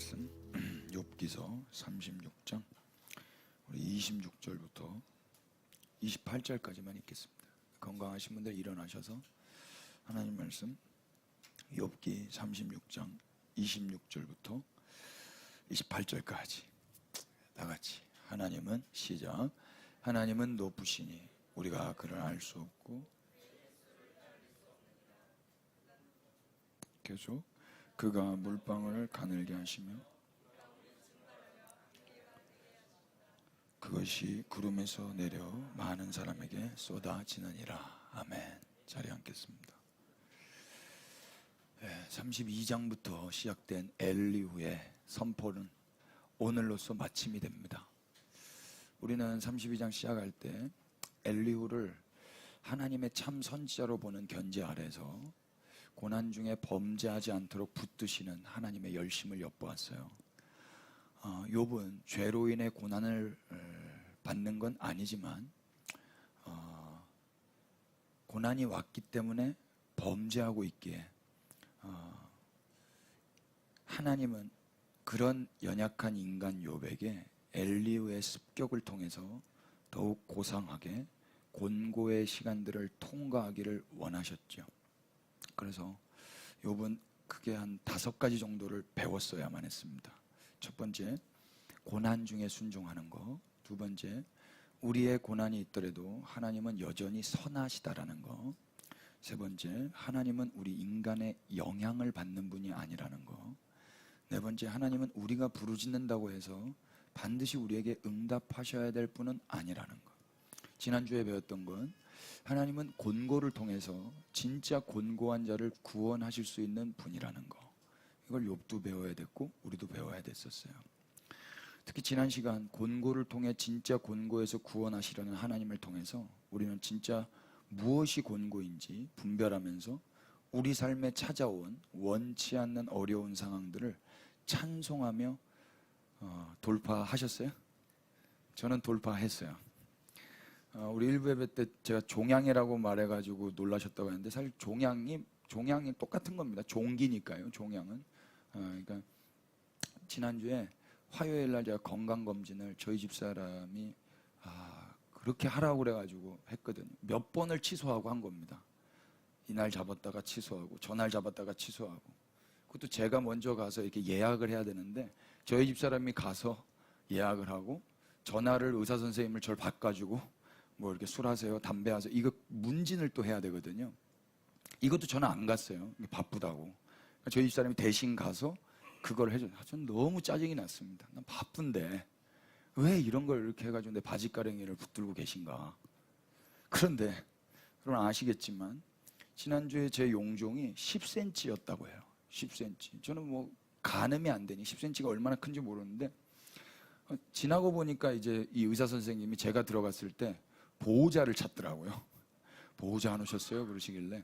말씀 욥기서 36장 우리 26절부터 28절까지만 읽겠습니다. 건강하신 분들 일어나셔서 하나님 말씀 욥기 36장 26절부터 28절까지 다 같이 하나님은 시작. 하나님은 높으시니 우리가 그를 알 수 없고 계속 그가 물방울을 가늘게 하시며 그것이 구름에서 내려 많은 사람에게 쏟아지느니라. 아멘. 자리에 앉겠습니다. 32장부터 시작된 엘리후의 선포는 오늘로써 마침이 됩니다. 우리는 32장 시작할 때 엘리후를 하나님의 참 선지자로 보는 견제 아래서 고난 중에 범죄하지 않도록 붙드시는 하나님의 열심을 엿보았어요. 욥은 죄로 인해 고난을 받는 건 아니지만 고난이 왔기 때문에 범죄하고 있기에 하나님은 그런 연약한 인간 욥에게 엘리후의 습격을 통해서 더욱 고상하게 곤고의 시간들을 통과하기를 원하셨죠. 그래서 욥은 크게 한 5가지 정도를 배웠어야만 했습니다. 첫 번째, 고난 중에 순종하는 거. 두 번째, 우리의 고난이 있더라도 하나님은 여전히 선하시다라는 거. 세 번째, 하나님은 우리 인간의 영향을 받는 분이 아니라는 거. 네 번째, 하나님은 우리가 부르짖는다고 해서 반드시 우리에게 응답하셔야 될 분은 아니라는 거. 지난주에 배웠던 건 하나님은 곤고를 통해서 진짜 곤고한 자를 구원하실 수 있는 분이라는 거. 이걸 욥도 배워야 됐고 우리도 배워야 됐었어요. 특히 지난 시간 곤고를 통해 진짜 곤고에서 구원하시려는 하나님을 통해서 우리는 진짜 무엇이 곤고인지 분별하면서 우리 삶에 찾아온 원치 않는 어려운 상황들을 찬송하며 돌파하셨어요? 저는 돌파했어요. 우리 일부 예배 때 제가 종양이라고 말해가지고 놀라셨다고 했는데 사실 종양이 똑같은 겁니다. 종기니까요. 종양은. 그러니까 지난주에 화요일 날 제가 건강검진을 저희 집사람이 그렇게 하라고 그래가지고 했거든요. 몇 번을 취소하고 한 겁니다. 이날 잡았다가 취소하고 저날 잡았다가 취소하고. 그것도 제가 먼저 가서 이렇게 예약을 해야 되는데 저희 집사람이 가서 예약을 하고 전화를 의사 선생님을 저를 바꿔주고 뭐 이렇게 술 하세요, 담배 하세요, 이거 문진을 또 해야 되거든요. 이것도 저는 안 갔어요. 바쁘다고. 저희 집사람이 대신 가서 그걸 해줘요. 저는 너무 짜증이 났습니다. 난 바쁜데 왜 이런 걸 이렇게 해가지고 내 바지가랭이를 붙들고 계신가. 그런데 여러분 아시겠지만 지난주에 제 용종이 10cm였다고 해요. 10cm. 저는 뭐 가늠이 안 되니 10cm가 얼마나 큰지 모르는데 지나고 보니까 이제 이 의사 선생님이 제가 들어갔을 때 보호자를 찾더라고요. 보호자 안 오셨어요? 그러시길래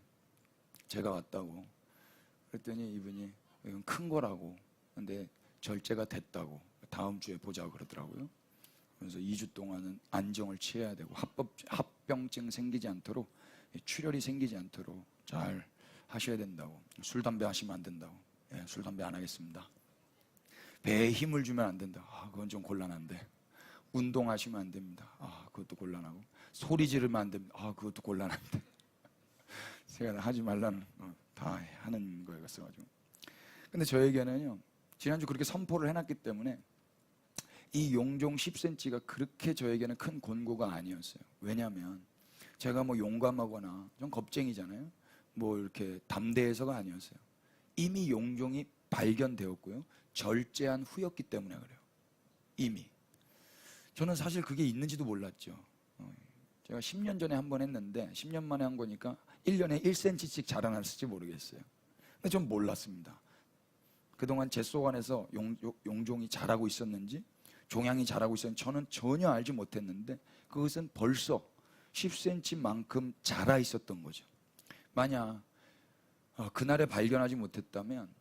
제가 왔다고. 그랬더니 이분이 이건 큰 거라고. 근데 절제가 됐다고. 다음 주에 보자고 그러더라고요. 그래서 2주 동안은 안정을 취해야 되고 합병증 생기지 않도록 출혈이 생기지 않도록 잘 하셔야 된다고. 술, 담배 하시면 안 된다고. 술, 담배 안 하겠습니다. 배에 힘을 주면 안 된다. 그건 좀 곤란한데. 운동하시면 안 됩니다. 그것도 곤란하고. 소리 지르면 안 됩니다. 그것도 곤란한데. 제가 하지 말라는 다 하는 거였어가지고. 근데 저에게는요, 지난주 그렇게 선포를 해놨기 때문에 이 용종 10cm가 그렇게 저에게는 큰 곤고가 아니었어요. 왜냐하면 제가 뭐 용감하거나 좀 겁쟁이잖아요. 뭐 이렇게 담대해서가 아니었어요. 이미 용종이 발견되었고요. 절제한 후였기 때문에 그래요. 이미. 저는 사실 그게 있는지도 몰랐죠. 제가 10년 전에 한 번 했는데 10년 만에 한 거니까 1년에 1cm씩 자라났을지 모르겠어요. 근데 전 몰랐습니다. 그동안 제 속 안에서 용종이 자라고 있었는지 종양이 자라고 있었는지 저는 전혀 알지 못했는데 그것은 벌써 10cm만큼 자라 있었던 거죠. 만약 그날에 발견하지 못했다면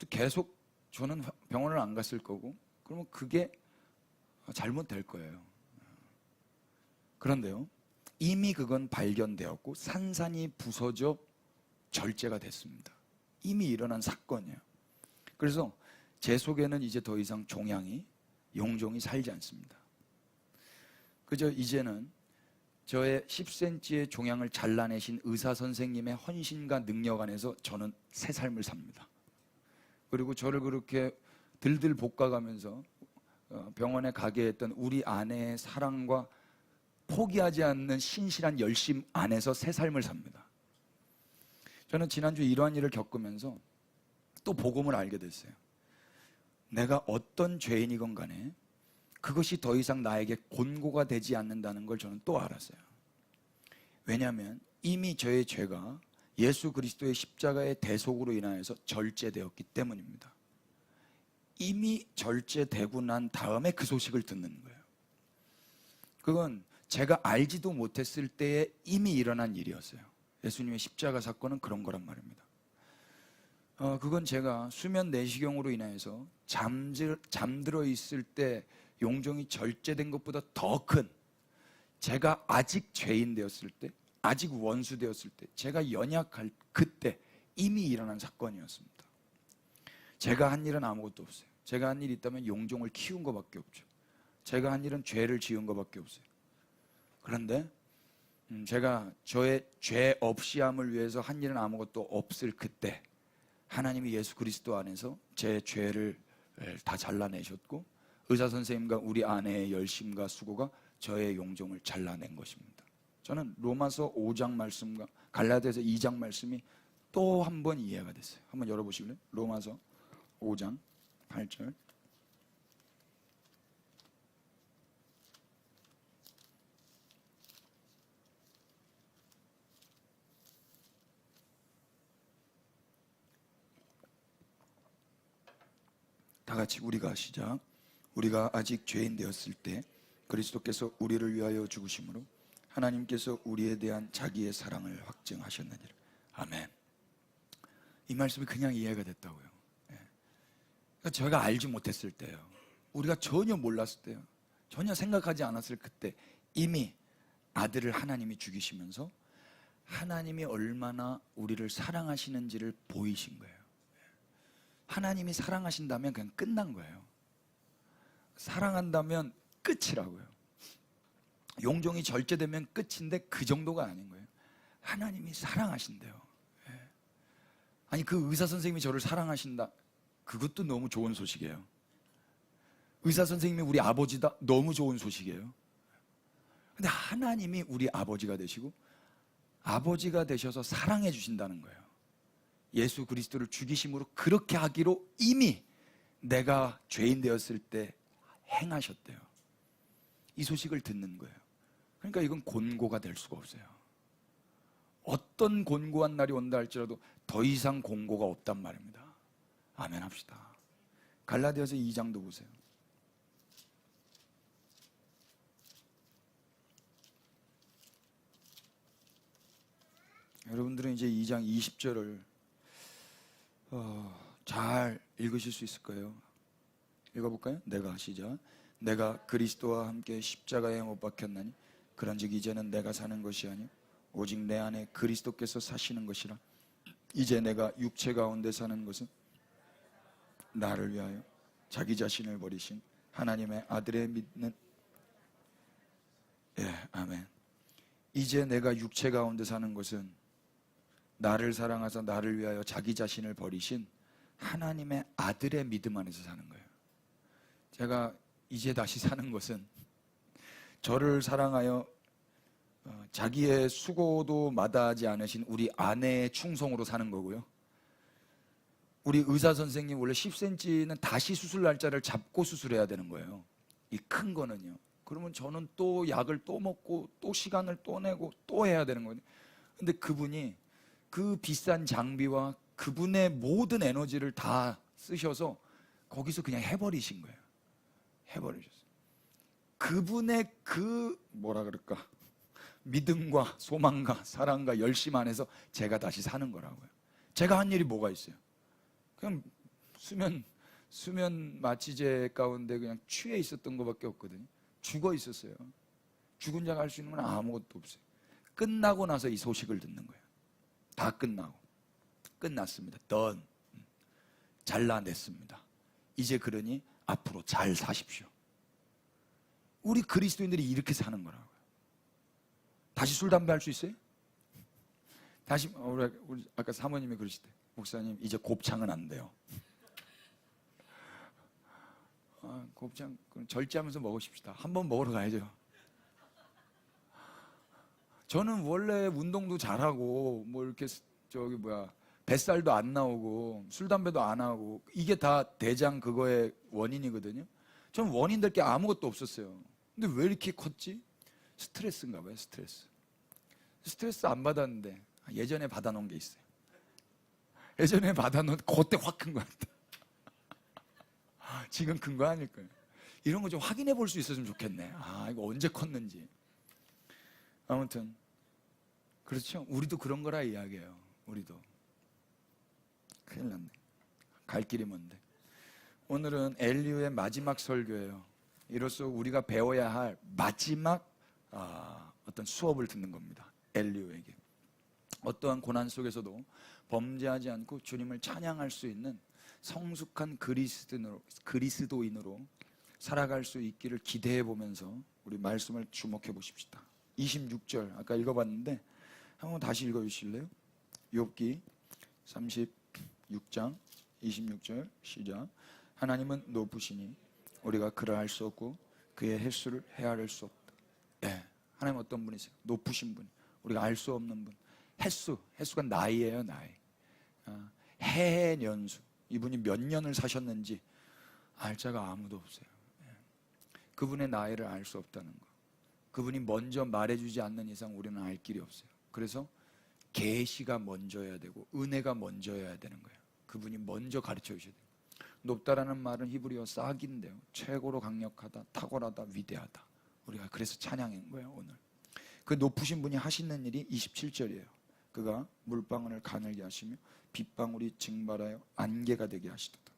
계속 저는 병원을 안 갔을 거고 그러면 그게 잘못될 거예요. 그런데요, 이미 그건 발견되었고 산산이 부서져 절제가 됐습니다. 이미 일어난 사건이에요. 그래서 제 속에는 이제 더 이상 종양이, 용종이 살지 않습니다. 그저 이제는 저의 10cm의 종양을 잘라내신 의사 선생님의 헌신과 능력 안에서 저는 새 삶을 삽니다. 그리고 저를 그렇게 들들 볶아가면서 병원에 가게 했던 우리 아내의 사랑과 포기하지 않는 신실한 열심 안에서 새 삶을 삽니다. 저는 지난주 이러한 일을 겪으면서 또 복음을 알게 됐어요. 내가 어떤 죄인이건 간에 그것이 더 이상 나에게 권고가 되지 않는다는 걸 저는 또 알았어요. 왜냐하면 이미 저의 죄가 예수 그리스도의 십자가의 대속으로 인하여서 절제되었기 때문입니다. 이미 절제되고 난 다음에 그 소식을 듣는 거예요. 그건 제가 알지도 못했을 때에 이미 일어난 일이었어요. 예수님의 십자가 사건은 그런 거란 말입니다. 그건 제가 수면 내시경으로 인해서 잠들어 있을 때 용종이 절제된 것보다 더 큰, 제가 아직 죄인 되었을 때, 아직 원수 되었을 때, 제가 연약할 그때 이미 일어난 사건이었습니다. 제가 한 일은 아무것도 없어요. 제가 한 일이 있다면 용종을 키운 것밖에 없죠. 제가 한 일은 죄를 지은 것밖에 없어요. 그런데 제가 저의 죄 없이함을 위해서 한 일은 아무것도 없을 그때 하나님이 예수 그리스도 안에서 제 죄를 다 잘라내셨고 의사 선생님과 우리 아내의 열심과 수고가 저의 용종을 잘라낸 것입니다. 저는 로마서 5장 말씀과 갈라디아서 2장 말씀이 또 한 번 이해가 됐어요. 한번 열어보시겠어요? 로마서 5장 8절. 다 같이 우리가 시작. 우리가 아직 죄인 되었을 때 그리스도께서 우리를 위하여 죽으심으로 하나님께서 우리에 대한 자기의 사랑을 확증하셨느니라. 아멘. 이 말씀이 그냥 이해가 됐다고요. 그러니까 저희가 알지 못했을 때요, 우리가 전혀 몰랐을 때요, 전혀 생각하지 않았을 그때 이미 아들을 하나님이 죽이시면서 하나님이 얼마나 우리를 사랑하시는지를 보이신 거예요. 하나님이 사랑하신다면 그냥 끝난 거예요. 사랑한다면 끝이라고요. 용종이 절제되면 끝인데 그 정도가 아닌 거예요. 하나님이 사랑하신대요. 아니, 그 의사 선생님이 저를 사랑하신다, 그것도 너무 좋은 소식이에요. 의사 선생님이 우리 아버지다, 너무 좋은 소식이에요. 근데 하나님이 우리 아버지가 되시고 아버지가 되셔서 사랑해 주신다는 거예요. 예수 그리스도를 죽이심으로 그렇게 하기로 이미 내가 죄인 되었을 때 행하셨대요. 이 소식을 듣는 거예요. 그러니까 이건 권고가 될 수가 없어요. 어떤 권고한 날이 온다 할지라도 더 이상 권고가 없단 말입니다. 아멘 합시다. 갈라디아서 2장도 보세요. 여러분들은 이제 2장 20절을 잘 읽으실 수 있을 거예요. 읽어볼까요? 내가 시작. 내가 그리스도와 함께 십자가에 못 박혔나니 그런즉 이제는 내가 사는 것이 아니요 오직 내 안에 그리스도께서 사시는 것이라. 이제 내가 육체 가운데 사는 것은 나를 위하여 자기 자신을 버리신 하나님의 아들의 믿는, 아멘. 이제 내가 육체 가운데 사는 것은 나를 사랑하사 나를 위하여 자기 자신을 버리신 하나님의 아들의 믿음 안에서 사는 거예요. 제가 이제 다시 사는 것은 저를 사랑하여 자기의 수고도 마다하지 않으신 우리 아내의 충성으로 사는 거고요. 우리 의사 선생님 원래 10cm는 다시 수술 날짜를 잡고 수술해야 되는 거예요. 이 큰 거는요. 그러면 저는 또 약을 또 먹고 또 시간을 또 내고 또 해야 되는 거예요. 근데 그분이 그 비싼 장비와 그분의 모든 에너지를 다 쓰셔서 거기서 그냥 해버리신 거예요. 해버리셨어요. 그분의 그 뭐라 그럴까, 믿음과 소망과 사랑과 열심 안에서 제가 다시 사는 거라고요. 제가 한 일이 뭐가 있어요? 그냥 수면 마취제 가운데 그냥 취해 있었던 것밖에 없거든요. 죽어 있었어요. 죽은 자가 할 수 있는 건 아무것도 없어요. 끝나고 나서 이 소식을 듣는 거예요. 다 끝나고 끝났습니다. 잘라냈습니다. 이제 그러니 앞으로 잘 사십시오. 우리 그리스도인들이 이렇게 사는 거라고요. 다시 술, 담배 할 수 있어요? 다시 우리 아까 사모님이 그러시대. 목사님 이제 곱창은 안 돼요. 곱창 절제하면서 먹으십시다. 한번 먹으러 가야죠. 저는 원래 운동도 잘하고 뭐 이렇게 뱃살도 안 나오고 술 담배도 안 하고 이게 다 대장 그거의 원인이거든요. 저는 원인 될 게 아무것도 없었어요. 근데 왜 이렇게 컸지? 스트레스인가 봐요. 스트레스 안 받았는데 예전에 받아놓은 게 있어요. 예전에 받아놓은 그때 확 큰 것 같아. 지금 큰 거 아닐 거예요. 이런 거 좀 확인해 볼 수 있었으면 좋겠네. 이거 언제 컸는지. 아무튼 그렇죠. 우리도 그런 거라 이야기해요. 우리도 큰일 났네. 갈 길이 먼데. 오늘은 엘리후의 마지막 설교예요. 이로써 우리가 배워야 할 마지막 어떤 수업을 듣는 겁니다. 엘리후에게. 어떠한 고난 속에서도 범죄하지 않고 주님을 찬양할 수 있는 성숙한 그리스도인으로 살아갈 수 있기를 기대해 보면서 우리 말씀을 주목해 보십시다. 26절 아까 읽어봤는데 한번 다시 읽어주실래요? 욥기 36장 26절 시작. 하나님은 높으시니 우리가 그를 알 수 없고 그의 횟수를 헤아릴 수 없다. 하나님 어떤 분이세요? 높으신 분, 우리가 알 수 없는 분. 횟수가 나이예요. 나이. 해해 년수, 이분이 몇 년을 사셨는지 알 자가 아무도 없어요. 그분의 나이를 알 수 없다는 거. 그분이 먼저 말해주지 않는 이상 우리는 알 길이 없어요. 그래서 계시가 먼저여야 되고 은혜가 먼저여야 되는 거예요. 그분이 먼저 가르쳐 주셔야 돼요. 높다라는 말은 히브리어 싹인데요, 최고로 강력하다, 탁월하다, 위대하다. 우리가 그래서 찬양인 거예요. 오늘 그 높으신 분이 하시는 일이 27절이에요. 그가 물방울을 가늘게 하시며 빗방울이 증발하여 안개가 되게 하시도다.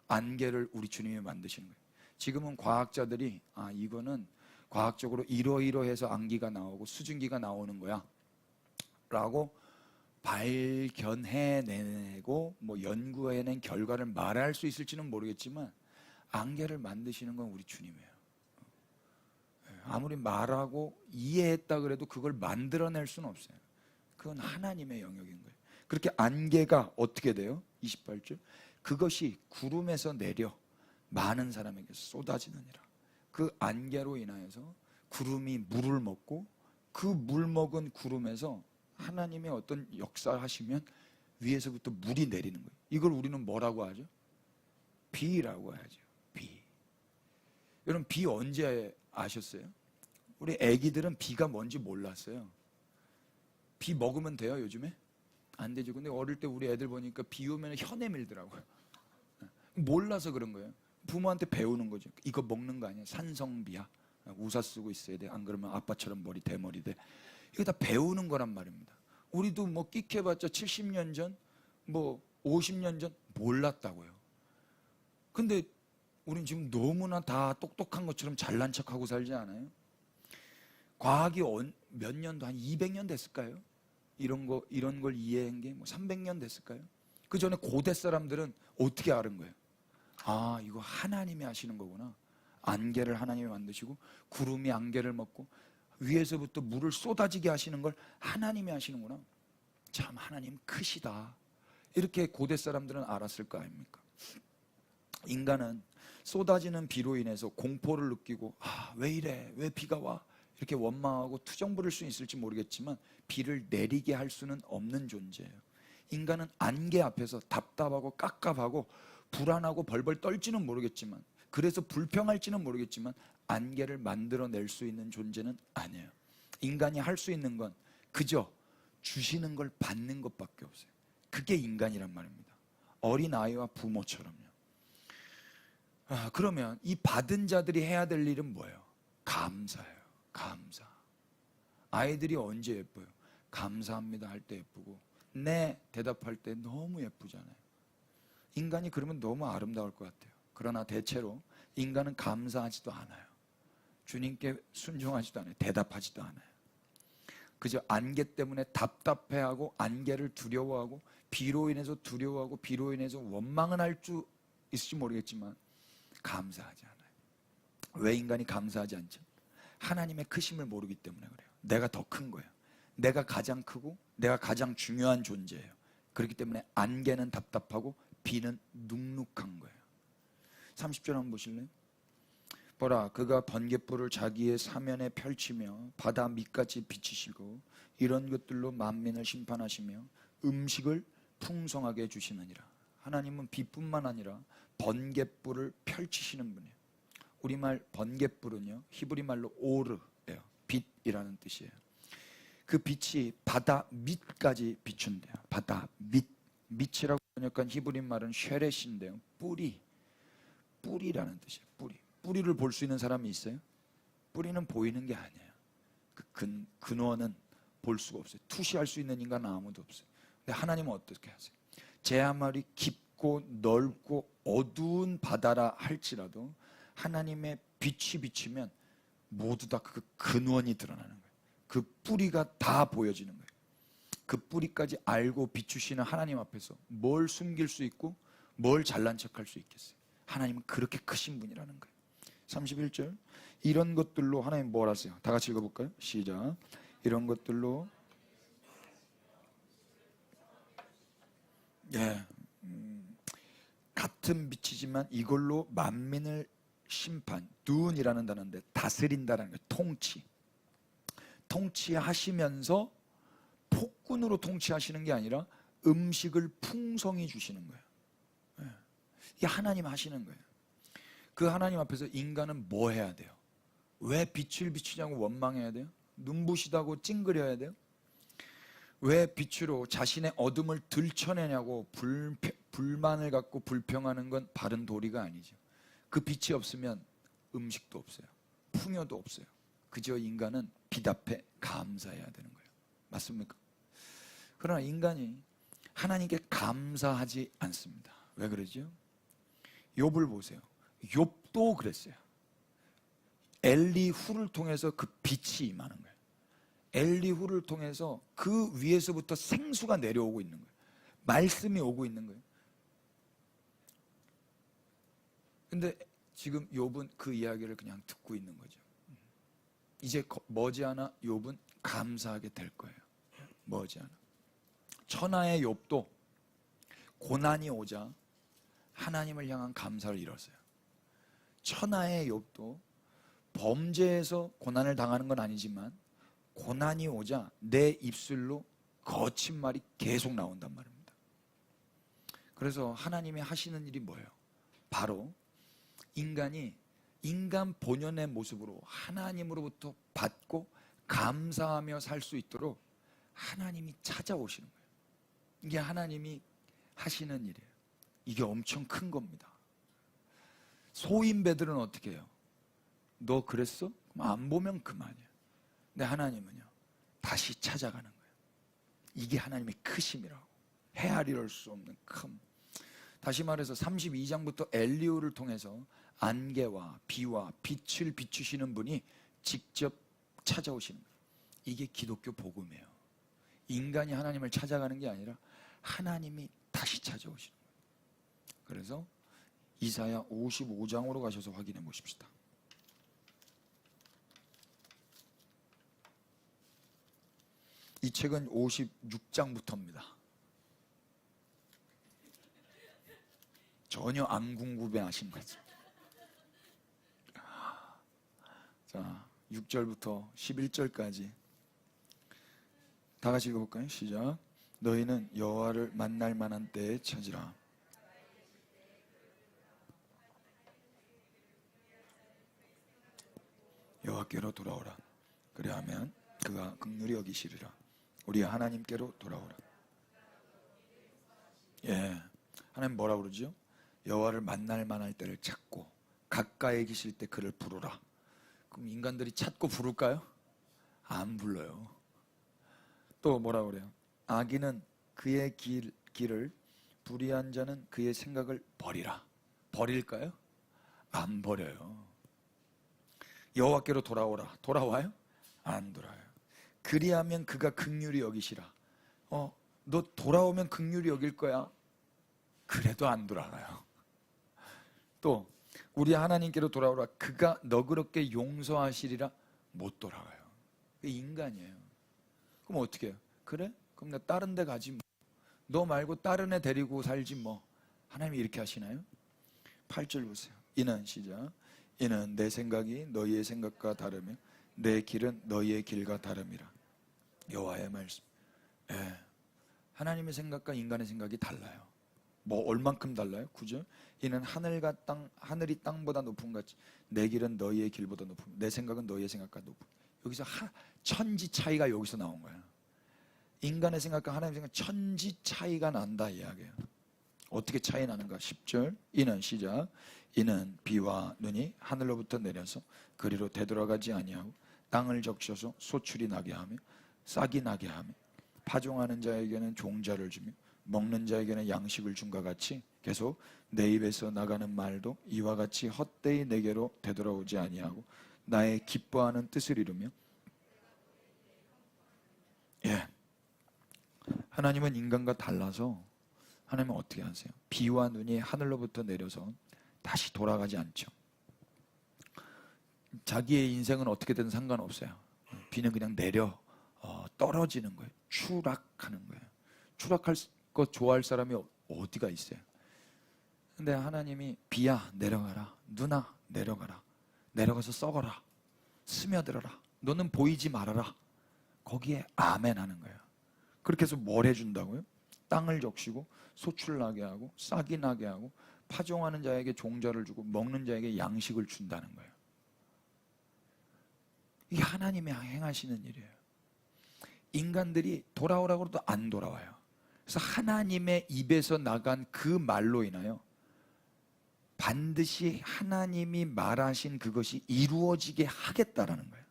안개를 우리 주님이 만드시는 거예요. 지금은 과학자들이 이거는 과학적으로 이러이러해서 안개가 나오고 수증기가 나오는 거야 라고 발견해내고 연구해낸 결과를 말할 수 있을지는 모르겠지만 안개를 만드시는 건 우리 주님이에요. 아무리 말하고 이해했다 그래도 그걸 만들어낼 수는 없어요. 그건 하나님의 영역인 거예요. 그렇게 안개가 어떻게 돼요? 28절 그것이 구름에서 내려 많은 사람에게 쏟아지느니라. 그 안개로 인하여서 구름이 물을 먹고 그 물 먹은 구름에서 하나님의 어떤 역사하시면 위에서부터 물이 내리는 거예요. 이걸 우리는 뭐라고 하죠? 비라고 하죠. 비. 여러분 비 언제 아셨어요? 우리 애기들은 비가 뭔지 몰랐어요. 비 먹으면 돼요 요즘에? 안 되죠. 근데 어릴 때 우리 애들 보니까 비 오면 혀 내밀더라고요. 몰라서 그런 거예요. 부모한테 배우는 거죠. 이거 먹는 거 아니야? 산성비야. 우산 쓰고 있어야 돼. 안 그러면 아빠처럼 머리 대머리 돼. 이거 다 배우는 거란 말입니다. 우리도 끽해봤자 70년 전, 50년 전 몰랐다고요. 근데 우린 지금 너무나 다 똑똑한 것처럼 잘난 척하고 살지 않아요? 과학이 몇 년도 한 200년 됐을까요? 이런 걸 이해한 게 300년 됐을까요? 그 전에 고대 사람들은 어떻게 아는 거예요? 이거 하나님이 하시는 거구나. 안개를 하나님이 만드시고 구름이 안개를 먹고 위에서부터 물을 쏟아지게 하시는 걸 하나님이 하시는구나. 참 하나님 크시다. 이렇게 고대 사람들은 알았을 거 아닙니까? 인간은 쏟아지는 비로 인해서 공포를 느끼고 왜 이래? 왜 비가 와? 이렇게 원망하고 투정 부릴 수 있을지 모르겠지만 비를 내리게 할 수는 없는 존재예요. 인간은 안개 앞에서 답답하고 깝깝하고 불안하고 벌벌 떨지는 모르겠지만, 그래서 불평할지는 모르겠지만 안개를 만들어낼 수 있는 존재는 아니에요. 인간이 할 수 있는 건 그저 주시는 걸 받는 것밖에 없어요. 그게 인간이란 말입니다. 어린아이와 부모처럼요. 그러면 이 받은 자들이 해야 될 일은 뭐예요? 감사예요. 감사. 아이들이 언제 예뻐요? 감사합니다 할 때 예쁘고 네 대답할 때 너무 예쁘잖아요. 인간이 그러면 너무 아름다울 것 같아요. 그러나 대체로 인간은 감사하지도 않아요. 주님께 순종하지도 않아요. 대답하지도 않아요. 그저 안개 때문에 답답해하고 안개를 두려워하고 비로 인해서 두려워하고 비로 인해서 원망은 할 줄 있을지 모르겠지만 감사하지 않아요. 왜 인간이 감사하지 않죠? 하나님의 크심을 모르기 때문에 그래요. 내가 더 큰 거예요. 내가 가장 크고 내가 가장 중요한 존재예요. 그렇기 때문에 안개는 답답하고 비는 눅눅한 거예요. 30절 한번 보실래요? 보라, 그가 번갯불을 자기의 사면에 펼치며 바다 밑까지 비치시고 이런 것들로 만민을 심판하시며 음식을 풍성하게 해주시느니라. 하나님은 비뿐만 아니라 번갯불을 펼치시는 분이에요. 우리말 번갯불은요, 히브리 말로 오르예요. 빛이라는 뜻이에요. 그 빛이 바다 밑까지 비춘대요. 바다 밑. 밑이라고 번역한 히브리 말은 쉐렛인데요. 뿌리라는 뜻이에요. 뿌리를 볼 수 있는 사람이 있어요? 뿌리는 보이는 게 아니에요. 그 근원은 볼 수가 없어요. 투시할 수 있는 인간은 아무도 없어요. 근데 하나님은 어떻게 하세요? 제 아무리 깊고 넓고 어두운 바다라 할지라도 하나님의 빛이 비치면 모두 다 그 근원이 드러나는 거예요. 그 뿌리가 다 보여지는 거예요. 그 뿌리까지 알고 비추시는 하나님 앞에서 뭘 숨길 수 있고 뭘 잘난 척할 수 있겠어요? 하나님은 그렇게 크신 분이라는 거예요. 31절, 이런 것들로 하나님 뭘 하세요? 다 같이 읽어볼까요? 시작. 이런 것들로 같은 빛이지만 이걸로 만민을 심판, 둔이라는 단어인데 다스린다는 거예요. 통치하시면서 폭군으로 통치하시는 게 아니라 음식을 풍성히 주시는 거예요. 이게 하나님 하시는 거예요. 그 하나님 앞에서 인간은 뭐 해야 돼요? 왜 빛을 비추냐고 원망해야 돼요? 눈부시다고 찡그려야 돼요? 왜 빛으로 자신의 어둠을 들춰내냐고 불만을 갖고 불평하는 건 바른 도리가 아니죠. 그 빛이 없으면 음식도 없어요. 풍요도 없어요. 그저 인간은 빛 앞에 감사해야 되는 거예요. 맞습니까? 그러나 인간이 하나님께 감사하지 않습니다. 왜 그러죠? 욥을 보세요. 욥도 그랬어요. 엘리후를 통해서 그 빛이 임하는 거예요. 엘리후를 통해서 그 위에서부터 생수가 내려오고 있는 거예요. 말씀이 오고 있는 거예요. 근데 지금 욥은 그 이야기를 그냥 듣고 있는 거죠. 이제 머지않아 욥은 감사하게 될 거예요. 머지않아. 천하의 욥도 고난이 오자 하나님을 향한 감사를 잃었어요. 천하의 욥도 범죄에서 고난을 당하는 건 아니지만 고난이 오자 내 입술로 거친 말이 계속 나온단 말입니다. 그래서 하나님이 하시는 일이 뭐예요? 바로 인간이 인간 본연의 모습으로 하나님으로부터 받고 감사하며 살 수 있도록 하나님이 찾아오시는 거예요. 이게 하나님이 하시는 일이에요. 이게 엄청 큰 겁니다. 소인배들은 어떻게 해요? 너 그랬어? 그럼 안 보면 그만이야. 근데 하나님은요, 다시 찾아가는 거예요. 이게 하나님의 크심이라고. 헤아릴 수 없는 큼. 다시 말해서 32장부터 엘리후를 통해서 안개와 비와 빛을 비추시는 분이 직접 찾아오시는 거예요. 이게 기독교 복음이에요. 인간이 하나님을 찾아가는 게 아니라 하나님이 다시 찾아오시는 거예요. 그래서 이사야 55장으로 가셔서 확인해 보십시다. 이 책은 56장부터입니다. 전혀 안 궁금해하신 거죠. 자, 6절부터 11절까지 다 같이 읽어볼까요? 시작. 너희는 여호와를 만날 만한 때에 찾으라. 여호와께로 돌아오라. 그리하면 그가 긍휼히 여기시리라. 우리 하나님께로 돌아오라. 하나님 뭐라 그러죠? 여호와를 만날 만할 때를 찾고 가까이 계실 때 그를 부르라. 그럼 인간들이 찾고 부를까요? 안 불러요. 또 뭐라 그래요? 악인은 그의 길을, 불의한 자는 그의 생각을 버리라. 버릴까요? 안 버려요. 여호와께로 돌아오라. 돌아와요? 안 돌아요. 그리하면 그가 긍휼히 여기시라. 너 돌아오면 긍휼히 여길 거야. 그래도 안 돌아가요. 또 우리 하나님께로 돌아오라. 그가 너그럽게 용서하시리라. 못 돌아가요. 인간이에요. 그럼 어떻게 해요? 그래? 그럼 나 다른 데 가지 뭐. 너 말고 다른 애 데리고 살지 뭐. 하나님이 이렇게 하시나요? 8절 보세요. 이는 시작. 이는 내 생각이 너희의 생각과 다르며 내 길은 너희의 길과 다름이라. 여호와의 말씀. 예. 하나님의 생각과 인간의 생각이 달라요. 뭐 얼만큼 달라요? 9절. 이는 하늘이 땅보다 높은 같이 내 길은 너희의 길보다 높음. 내 생각은 너희의 생각과 높음. 여기서 천지 차이가 여기서 나온 거예요. 인간의 생각과 하나님의 생각 천지 차이가 난다 이야기예요. 어떻게 차이 나는가? 10절. 이는 시작. 이는 비와 눈이 하늘로부터 내려서 그리로 되돌아가지 아니하고 땅을 적셔서 소출이 나게 하며 싹이 나게 하며 파종하는 자에게는 종자를 주며 먹는 자에게는 양식을 준과 같이 계속 내 입에서 나가는 말도 이와 같이 헛되이 내게로 되돌아오지 아니하고 나의 기뻐하는 뜻을 이루며. 예. 하나님은 인간과 달라서 하나님은 어떻게 하세요? 비와 눈이 하늘로부터 내려서 다시 돌아가지 않죠. 자기의 인생은 어떻게든 상관없어요. 비는 그냥 내려 떨어지는 거예요. 추락하는 거예요. 추락할 거 좋아할 사람이 어디가 있어요? 근데 하나님이 비야 내려가라, 눈아 내려가라, 내려가서 썩어라, 스며들어라, 너는 보이지 말아라. 거기에 아멘 하는 거예요. 그렇게 해서 뭘 해준다고요? 땅을 적시고 소출 나게 하고 싹이 나게 하고 파종하는 자에게 종자를 주고 먹는 자에게 양식을 준다는 거예요. 이게 하나님이 행하시는 일이에요. 인간들이 돌아오라고 해도 안 돌아와요. 그래서 하나님의 입에서 나간 그 말로 인하여 반드시 하나님이 말하신 그것이 이루어지게 하겠다라는 거예요.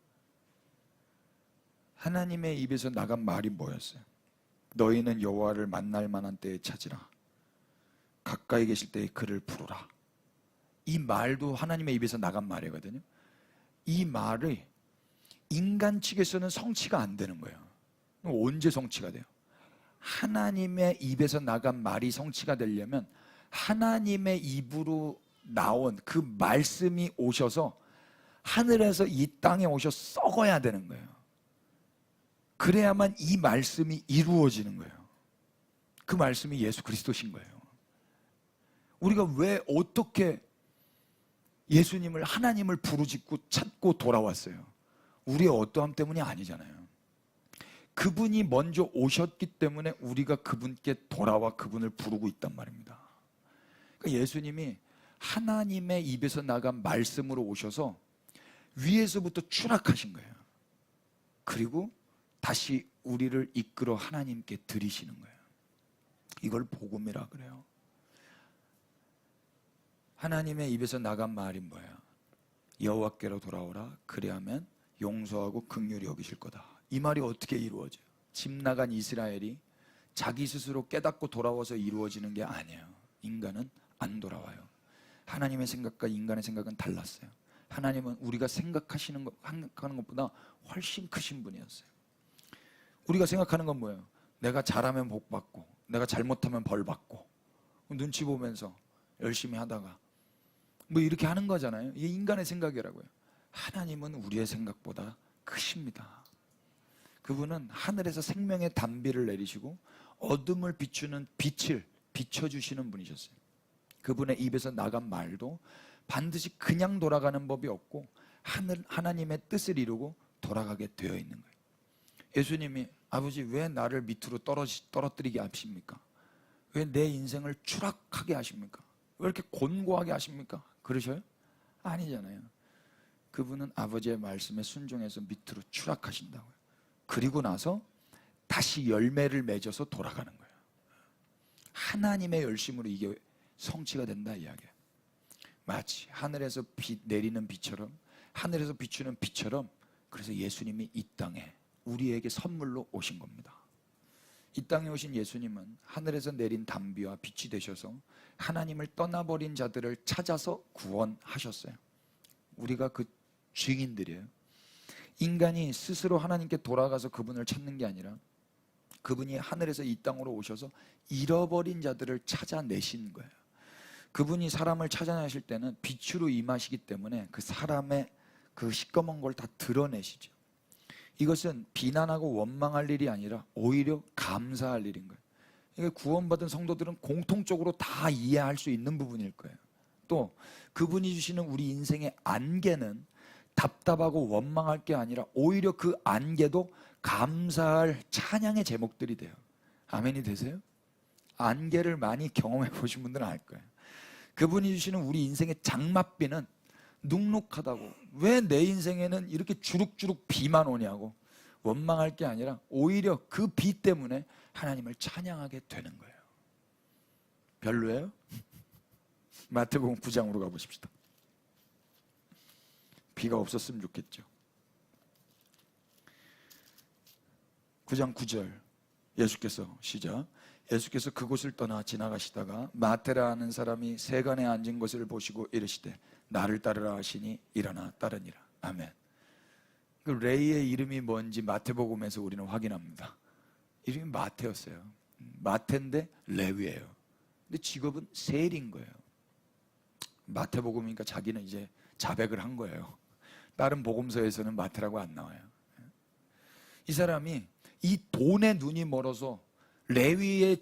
하나님의 입에서 나간 말이 뭐였어요? 너희는 여호와를 만날 만한 때에 찾으라. 가까이 계실 때에 그를 부르라. 이 말도 하나님의 입에서 나간 말이거든요. 이 말이 인간 측에서는 성취가 안 되는 거예요. 언제 성취가 돼요? 하나님의 입에서 나간 말이 성취가 되려면 하나님의 입으로 나온 그 말씀이 오셔서 하늘에서 이 땅에 오셔 썩어야 되는 거예요. 그래야만 이 말씀이 이루어지는 거예요. 그 말씀이 예수 그리스도신 거예요. 우리가 왜 어떻게 예수님을 하나님을 부르짖고 찾고 돌아왔어요? 우리의 어떠함 때문이 아니잖아요. 그분이 먼저 오셨기 때문에 우리가 그분께 돌아와 그분을 부르고 있단 말입니다. 그러니까 예수님이 하나님의 입에서 나간 말씀으로 오셔서 위에서부터 추락하신 거예요. 그리고 다시 우리를 이끌어 하나님께 드리시는 거예요. 이걸 복음이라 그래요. 하나님의 입에서 나간 말이 뭐야? 여호와께로 돌아오라. 그리하면 용서하고 긍휼히 여기실 거다. 이 말이 어떻게 이루어져요? 집 나간 이스라엘이 자기 스스로 깨닫고 돌아와서 이루어지는 게 아니에요. 인간은 안 돌아와요. 하나님의 생각과 인간의 생각은 달랐어요. 하나님은 우리가 생각하는 것보다 훨씬 크신 분이었어요. 우리가 생각하는 건 뭐예요? 내가 잘하면 복 받고 내가 잘못하면 벌 받고 눈치 보면서 열심히 하다가 뭐 이렇게 하는 거잖아요. 이게 인간의 생각이라고요. 하나님은 우리의 생각보다 크십니다. 그분은 하늘에서 생명의 단비를 내리시고 어둠을 비추는 빛을 비춰주시는 분이셨어요. 그분의 입에서 나간 말도 반드시 그냥 돌아가는 법이 없고 하나님의 뜻을 이루고 돌아가게 되어 있는 거예요. 예수님이 아버지 왜 나를 밑으로 떨어뜨리게 하십니까? 왜 내 인생을 추락하게 하십니까? 왜 이렇게 곤고하게 하십니까? 그러셔요? 아니잖아요. 그분은 아버지의 말씀에 순종해서 밑으로 추락하신다고요. 그리고 나서 다시 열매를 맺어서 돌아가는 거예요. 하나님의 열심으로 이게 성취가 된다 이야기예요. 마치 하늘에서 내리는 비처럼 하늘에서 비추는 빛처럼 그래서 예수님이 이 땅에 우리에게 선물로 오신 겁니다. 이 땅에 오신 예수님은 하늘에서 내린 단비와 빛이 되셔서 하나님을 떠나버린 자들을 찾아서 구원하셨어요. 우리가 그 증인들이에요. 인간이 스스로 하나님께 돌아가서 그분을 찾는 게 아니라 그분이 하늘에서 이 땅으로 오셔서 잃어버린 자들을 찾아내신 거예요. 그분이 사람을 찾아내실 때는 빛으로 임하시기 때문에 그 사람의 그 시꺼먼 걸 다 드러내시죠. 이것은 비난하고 원망할 일이 아니라 오히려 감사할 일인 거예요. 이게 구원받은 성도들은 공통적으로 다 이해할 수 있는 부분일 거예요. 또 그분이 주시는 우리 인생의 안개는 답답하고 원망할 게 아니라 오히려 그 안개도 감사할 찬양의 제목들이 돼요. 아멘이 되세요? 안개를 많이 경험해 보신 분들은 알 거예요. 그분이 주시는 우리 인생의 장맛비는 눅눅하다고, 왜 내 인생에는 이렇게 주룩주룩 비만 오냐고 원망할 게 아니라 오히려 그 비 때문에 하나님을 찬양하게 되는 거예요. 별로예요? 마태복음 9장으로 가보십시다. 비가 없었으면 좋겠죠. 9장 9절 예수께서 시작. 예수께서 그곳을 떠나 지나가시다가 마테라는 사람이 세간에 앉은 것을 보시고 이르시되 나를 따르라 하시니 일어나 따르니라. 아멘. 그 레이의 이름이 뭔지 마태복음에서 우리는 확인합니다. 이름이 마태였어요. 마태인데 레위예요. 근데 직업은 세리인 거예요. 마태복음이니까 자기는 이제 자백을 한 거예요. 다른 복음서에서는 마태라고 안 나와요. 이 사람이 이 돈에 눈이 멀어서 레위의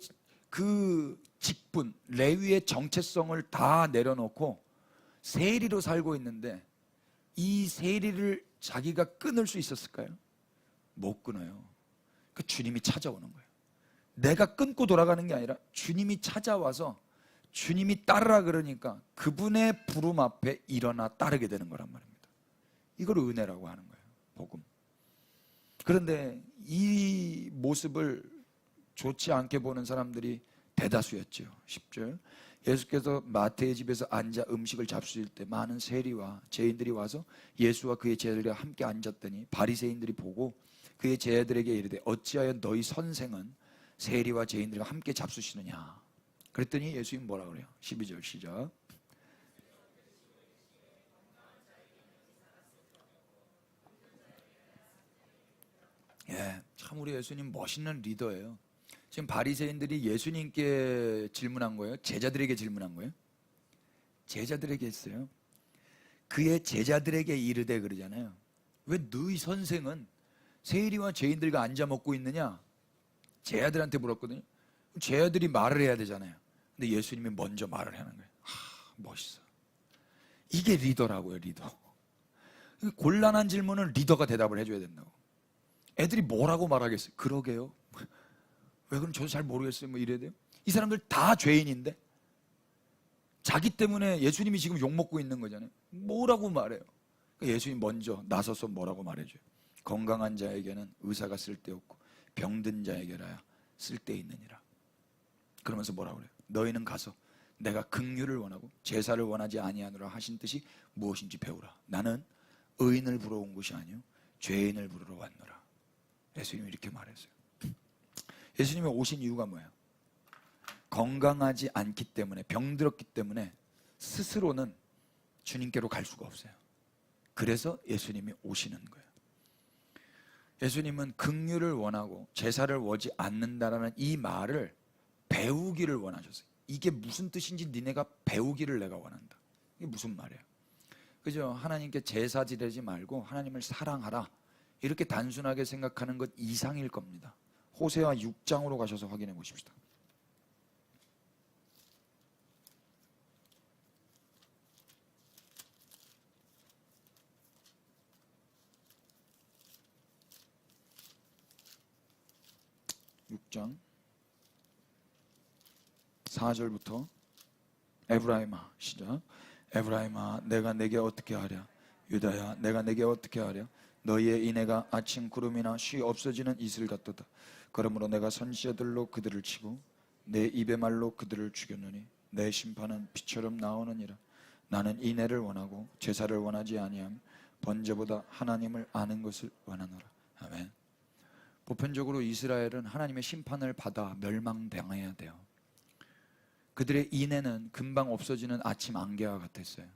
그 직분, 레위의 정체성을 다 내려놓고 세리로 살고 있는데 이 세리를 자기가 끊을 수 있었을까요? 못 끊어요. 그 주님이 찾아오는 거예요. 내가 끊고 돌아가는 게 아니라 주님이 찾아와서 주님이 따르라 그러니까 그분의 부름 앞에 일어나 따르게 되는 거란 말입니다. 이걸 은혜라고 하는 거예요. 복음. 그런데 이 모습을 좋지 않게 보는 사람들이 대다수였죠. 10절. 예수께서 마태의 집에서 앉아 음식을 잡수실 때 많은 세리와 죄인들이 와서 예수와 그의 제자들과 함께 앉았더니 바리새인들이 보고 그의 제자들에게 이르되 어찌하여 너희 선생은 세리와 죄인들과 함께 잡수시느냐. 그랬더니 예수님 뭐라 그래요? 12절 시작. 예, 참 우리 예수님 멋있는 리더예요. 지금 바리새인들이 예수님께 질문한 거예요? 제자들에게 질문한 거예요? 제자들에게 했어요. 그의 제자들에게 이르되 그러잖아요. 왜 너희 선생은 세리와 죄인들과 앉아 먹고 있느냐? 제자들한테 물었거든요. 제자들이 말을 해야 되잖아요. 근데 예수님이 먼저 말을 하는 거예요. 멋있어. 이게 리더라고요, 리더. 곤란한 질문은 리더가 대답을 해줘야 된다고. 애들이 뭐라고 말하겠어요? 그러게요. 왜 그럼 저도 잘 모르겠어요. 뭐 이래야 돼요? 이 사람들 다 죄인인데 자기 때문에 예수님이 지금 욕먹고 있는 거잖아요. 뭐라고 말해요? 예수님 먼저 나서서 뭐라고 말해줘요? 건강한 자에게는 의사가 쓸데없고 병든 자에게라야 쓸데있느니라. 그러면서 뭐라고 그래요? 너희는 가서 내가 긍휼을 원하고 제사를 원하지 아니하노라 하신 뜻이 무엇인지 배우라. 나는 의인을 부르러 온 것이 아니요 죄인을 부르러 왔노라. 예수님이 이렇게 말했어요. 예수님이 오신 이유가 뭐예요? 건강하지 않기 때문에, 병들었기 때문에 스스로는 주님께로 갈 수가 없어요. 그래서 예수님이 오시는 거예요. 예수님은 긍휼을 원하고 제사를 원하지 않는다라는 이 말을 배우기를 원하셨어요. 이게 무슨 뜻인지 니네가 배우기를 내가 원한다. 이게 무슨 말이에요? 그죠? 하나님께 제사 지내지 말고 하나님을 사랑하라. 이렇게 단순하게 생각하는 것 이상일 겁니다. 호세아 6장으로 가셔서 확인해 보십시다. (6장) 4절부터 에브라임아 시작. 에브라임아 내가 내게 어떻게 하랴. 유다야 내가 내게 어떻게 하랴. 너희의 인애가 아침 구름이나 쉬 없어지는 이슬 같도다. 그러므로 내가 선지자들로 그들을 치고 내 입의 말로 그들을 죽였노니 내 심판은 비처럼 나오느니라. 나는 인애를 원하고 제사를 원하지 아니함 번제보다 하나님을 아는 것을 원하노라. 아멘. 보편적으로 이스라엘은 하나님의 심판을 받아 멸망당해야 돼요. 그들의 인애는 금방 없어지는 아침 안개와 같았어요.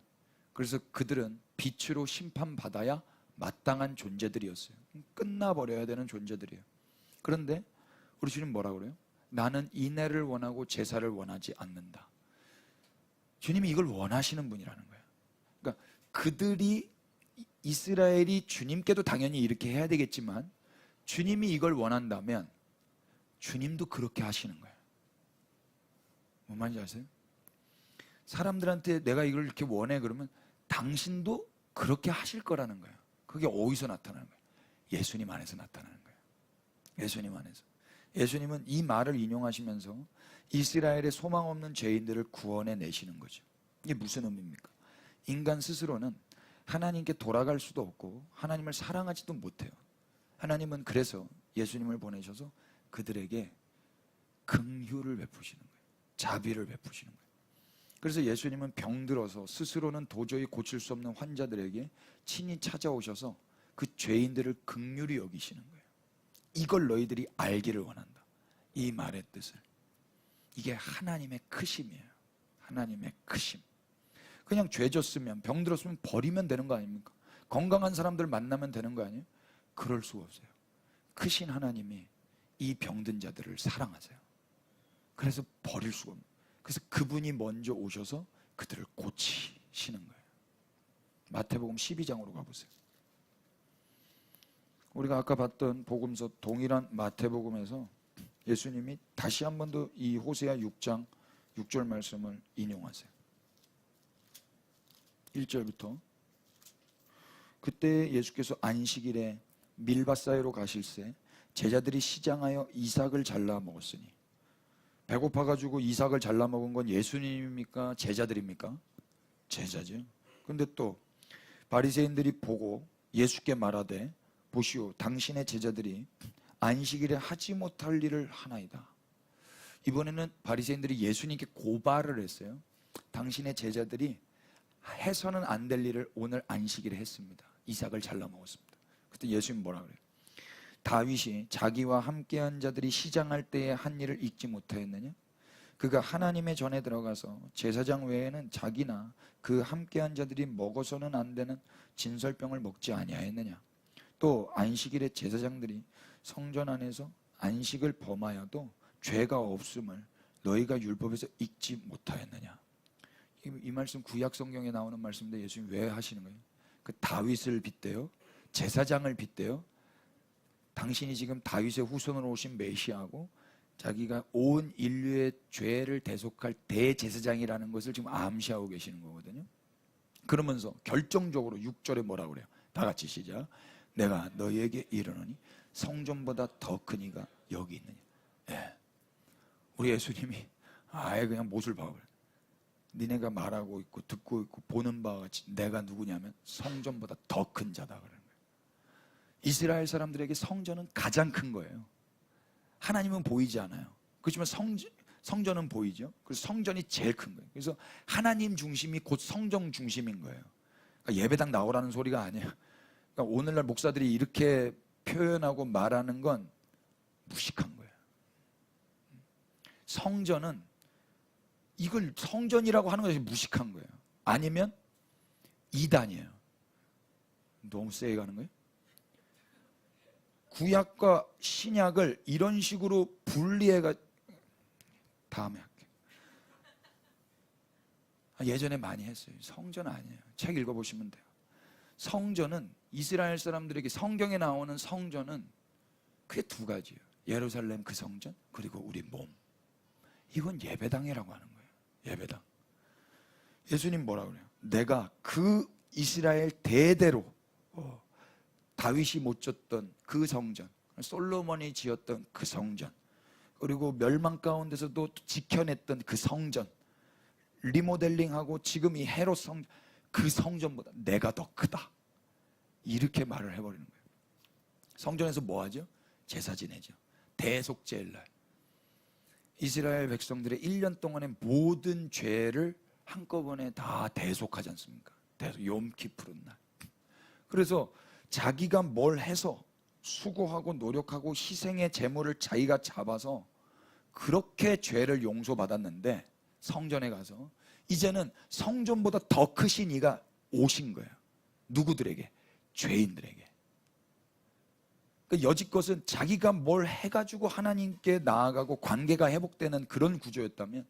그래서 그들은 빛으로 심판받아야 마땅한 존재들이었어요. 끝나버려야 되는 존재들이에요. 그런데 우리 주님 뭐라 그래요? 나는 인애를 원하고 제사를 원하지 않는다. 주님이 이걸 원하시는 분이라는 거예요. 그러니까 그들이 이스라엘이 주님께도 당연히 이렇게 해야 되겠지만 주님이 이걸 원한다면 주님도 그렇게 하시는 거예요. 뭔 말인지 아세요? 사람들한테 내가 이걸 이렇게 원해 그러면 당신도 그렇게 하실 거라는 거예요. 그게 어디서 나타나는 거예요? 예수님 안에서 나타나는 거예요. 예수님 안에서. 예수님은 이 말을 인용하시면서 이스라엘의 소망 없는 죄인들을 구원해 내시는 거죠. 이게 무슨 의미입니까? 인간 스스로는 하나님께 돌아갈 수도 없고 하나님을 사랑하지도 못해요. 하나님은 그래서 예수님을 보내셔서 그들에게 긍휼을 베푸시는 거예요. 자비를 베푸시는 거예요. 그래서 예수님은 병들어서 스스로는 도저히 고칠 수 없는 환자들에게 친히 찾아오셔서 그 죄인들을 긍휼히 여기시는 거예요. 이걸 너희들이 알기를 원한다. 이 말의 뜻을. 이게 하나님의 크심이에요. 하나님의 크심. 그냥 죄 졌으면 병들었으면 버리면 되는 거 아닙니까? 건강한 사람들 만나면 되는 거 아니에요? 그럴 수가 없어요. 크신 하나님이 이 병든 자들을 사랑하세요. 그래서 버릴 수가 없는. 그래서 그분이 먼저 오셔서 그들을 고치시는 거예요. 마태복음 12장으로 가보세요. 우리가 아까 봤던 복음서 동일한 마태복음에서 예수님이 다시 한 번 더 이 호세아 6장 6절 말씀을 인용하세요. 1절부터 그때 예수께서 안식일에 밀밭 사이로 가실새 제자들이 시장하여 이삭을 잘라 먹었으니. 배고파가지고 이삭을 잘라 먹은 건 예수님입니까? 제자들입니까? 제자죠. 근데 또 바리새인들이 보고 예수께 말하되 보시오 당신의 제자들이 안식일에 하지 못할 일을 하나이다. 이번에는 바리새인들이 예수님께 고발을 했어요. 당신의 제자들이 해서는 안 될 일을 오늘 안식일에 했습니다. 이삭을 잘라 먹었습니다. 그때 예수님 뭐라 그래요? 다윗이 자기와 함께한 자들이 시장할 때에 한 일을 잊지 못하였느냐? 그가 하나님의 전에 들어가서 제사장 외에는 자기나 그 함께한 자들이 먹어서는 안 되는 진설병을 먹지 아니하였느냐? 또 안식일에 제사장들이 성전 안에서 안식을 범하여도 죄가 없음을 너희가 율법에서 읽지 못하였느냐? 이 말씀 구약 성경에 나오는 말씀인데 예수님 왜 하시는 거예요? 그 다윗을 빗대요? 제사장을 빗대요? 당신이 지금 다윗의 후손으로 오신 메시아고 자기가 온 인류의 죄를 대속할 대제사장이라는 것을 지금 암시하고 계시는 거거든요. 그러면서 결정적으로 6절에 뭐라고 그래요? 다 같이 시작. 내가 너희에게 이르노니 성전보다 더 큰 이가 여기 있느냐. 예. 우리 예수님이 아예 그냥 못을 박아버려요. 니네가 말하고 있고 듣고 있고 보는 바와 같이 내가 누구냐면 성전보다 더 큰 자다 그러는 거예요. 이스라엘 사람들에게 성전은 가장 큰 거예요. 하나님은 보이지 않아요. 그렇지만 성전은 보이죠. 그래서 성전이 제일 큰 거예요. 그래서 하나님 중심이 곧 성전 중심인 거예요. 그러니까 예배당 나오라는 소리가 아니에요. 그러니까 오늘날 목사들이 이렇게 표현하고 말하는 건 무식한 거예요. 성전은 이걸 성전이라고 하는 것이 무식한 거예요. 아니면 이단이에요. 너무 세게 가는 거예요. 구약과 신약을 이런 식으로 분리해가 다음에 할게요. 예전에 많이 했어요. 성전 아니에요. 책 읽어보시면 돼요. 성전은 이스라엘 사람들에게 성경에 나오는 성전은 그게 두 가지예요. 예루살렘 그 성전 그리고 우리 몸. 이건 예배당이라고 하는 거예요. 예배당. 예수님 뭐라 그래요? 내가 그 이스라엘 대대로 다윗이 못 졌던 그 성전, 솔로몬이 지었던 그 성전, 그리고 멸망 가운데서도 지켜냈던 그 성전, 리모델링하고 지금 이 헤롯 성전, 그 성전보다 내가 더 크다. 이렇게 말을 해버리는 거예요. 성전에서 뭐 하죠? 제사 지내죠. 대속제일 날. 이스라엘 백성들의 1년 동안의 모든 죄를 한꺼번에 다 대속하지 않습니까? 욤키푸른 날. 그래서 자기가 뭘 해서 수고하고 노력하고 희생의 제물을 자기가 잡아서 그렇게 죄를 용서받았는데 성전에 가서 이제는 성전보다 더 크신 이가 오신 거예요. 누구들에게? 죄인들에게. 그러니까 여지껏은 자기가 뭘 해가지고 하나님께 나아가고 관계가 회복되는 그런 구조였다면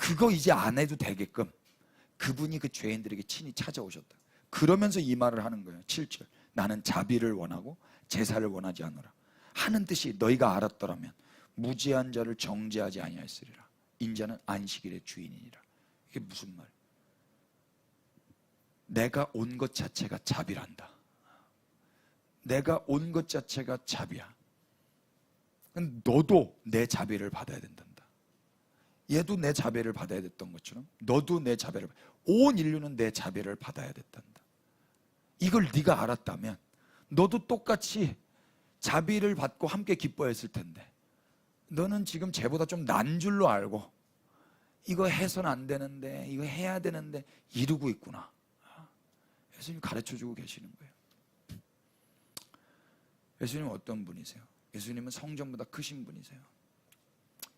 그거 이제 안 해도 되게끔 그분이 그 죄인들에게 친히 찾아오셨다. 그러면서 이 말을 하는 거예요. 7절. 나는 자비를 원하고 제사를 원하지 않노라. 하는 뜻이 너희가 알았더라면 무지한 자를 정죄하지 아니하였으리라. 인자는 안식일의 주인이니라. 이게 무슨 말? 내가 온 것 자체가 자비란다. 내가 온 것 자체가 자비야. 너도 내 자비를 받아야 된단다. 얘도 내 자비를 받아야 됐던 것처럼 너도 내 자비를, 온 인류는 내 자비를 받아야 됐단다. 이걸 네가 알았다면 너도 똑같이 자비를 받고 함께 기뻐했을 텐데, 너는 지금 쟤보다 좀 난 줄로 알고 이거 해서는 안 되는데 이거 해야 되는데 이러고 있구나. 예수님 가르쳐주고 계시는 거예요. 예수님은 어떤 분이세요? 예수님은 성전보다 크신 분이세요.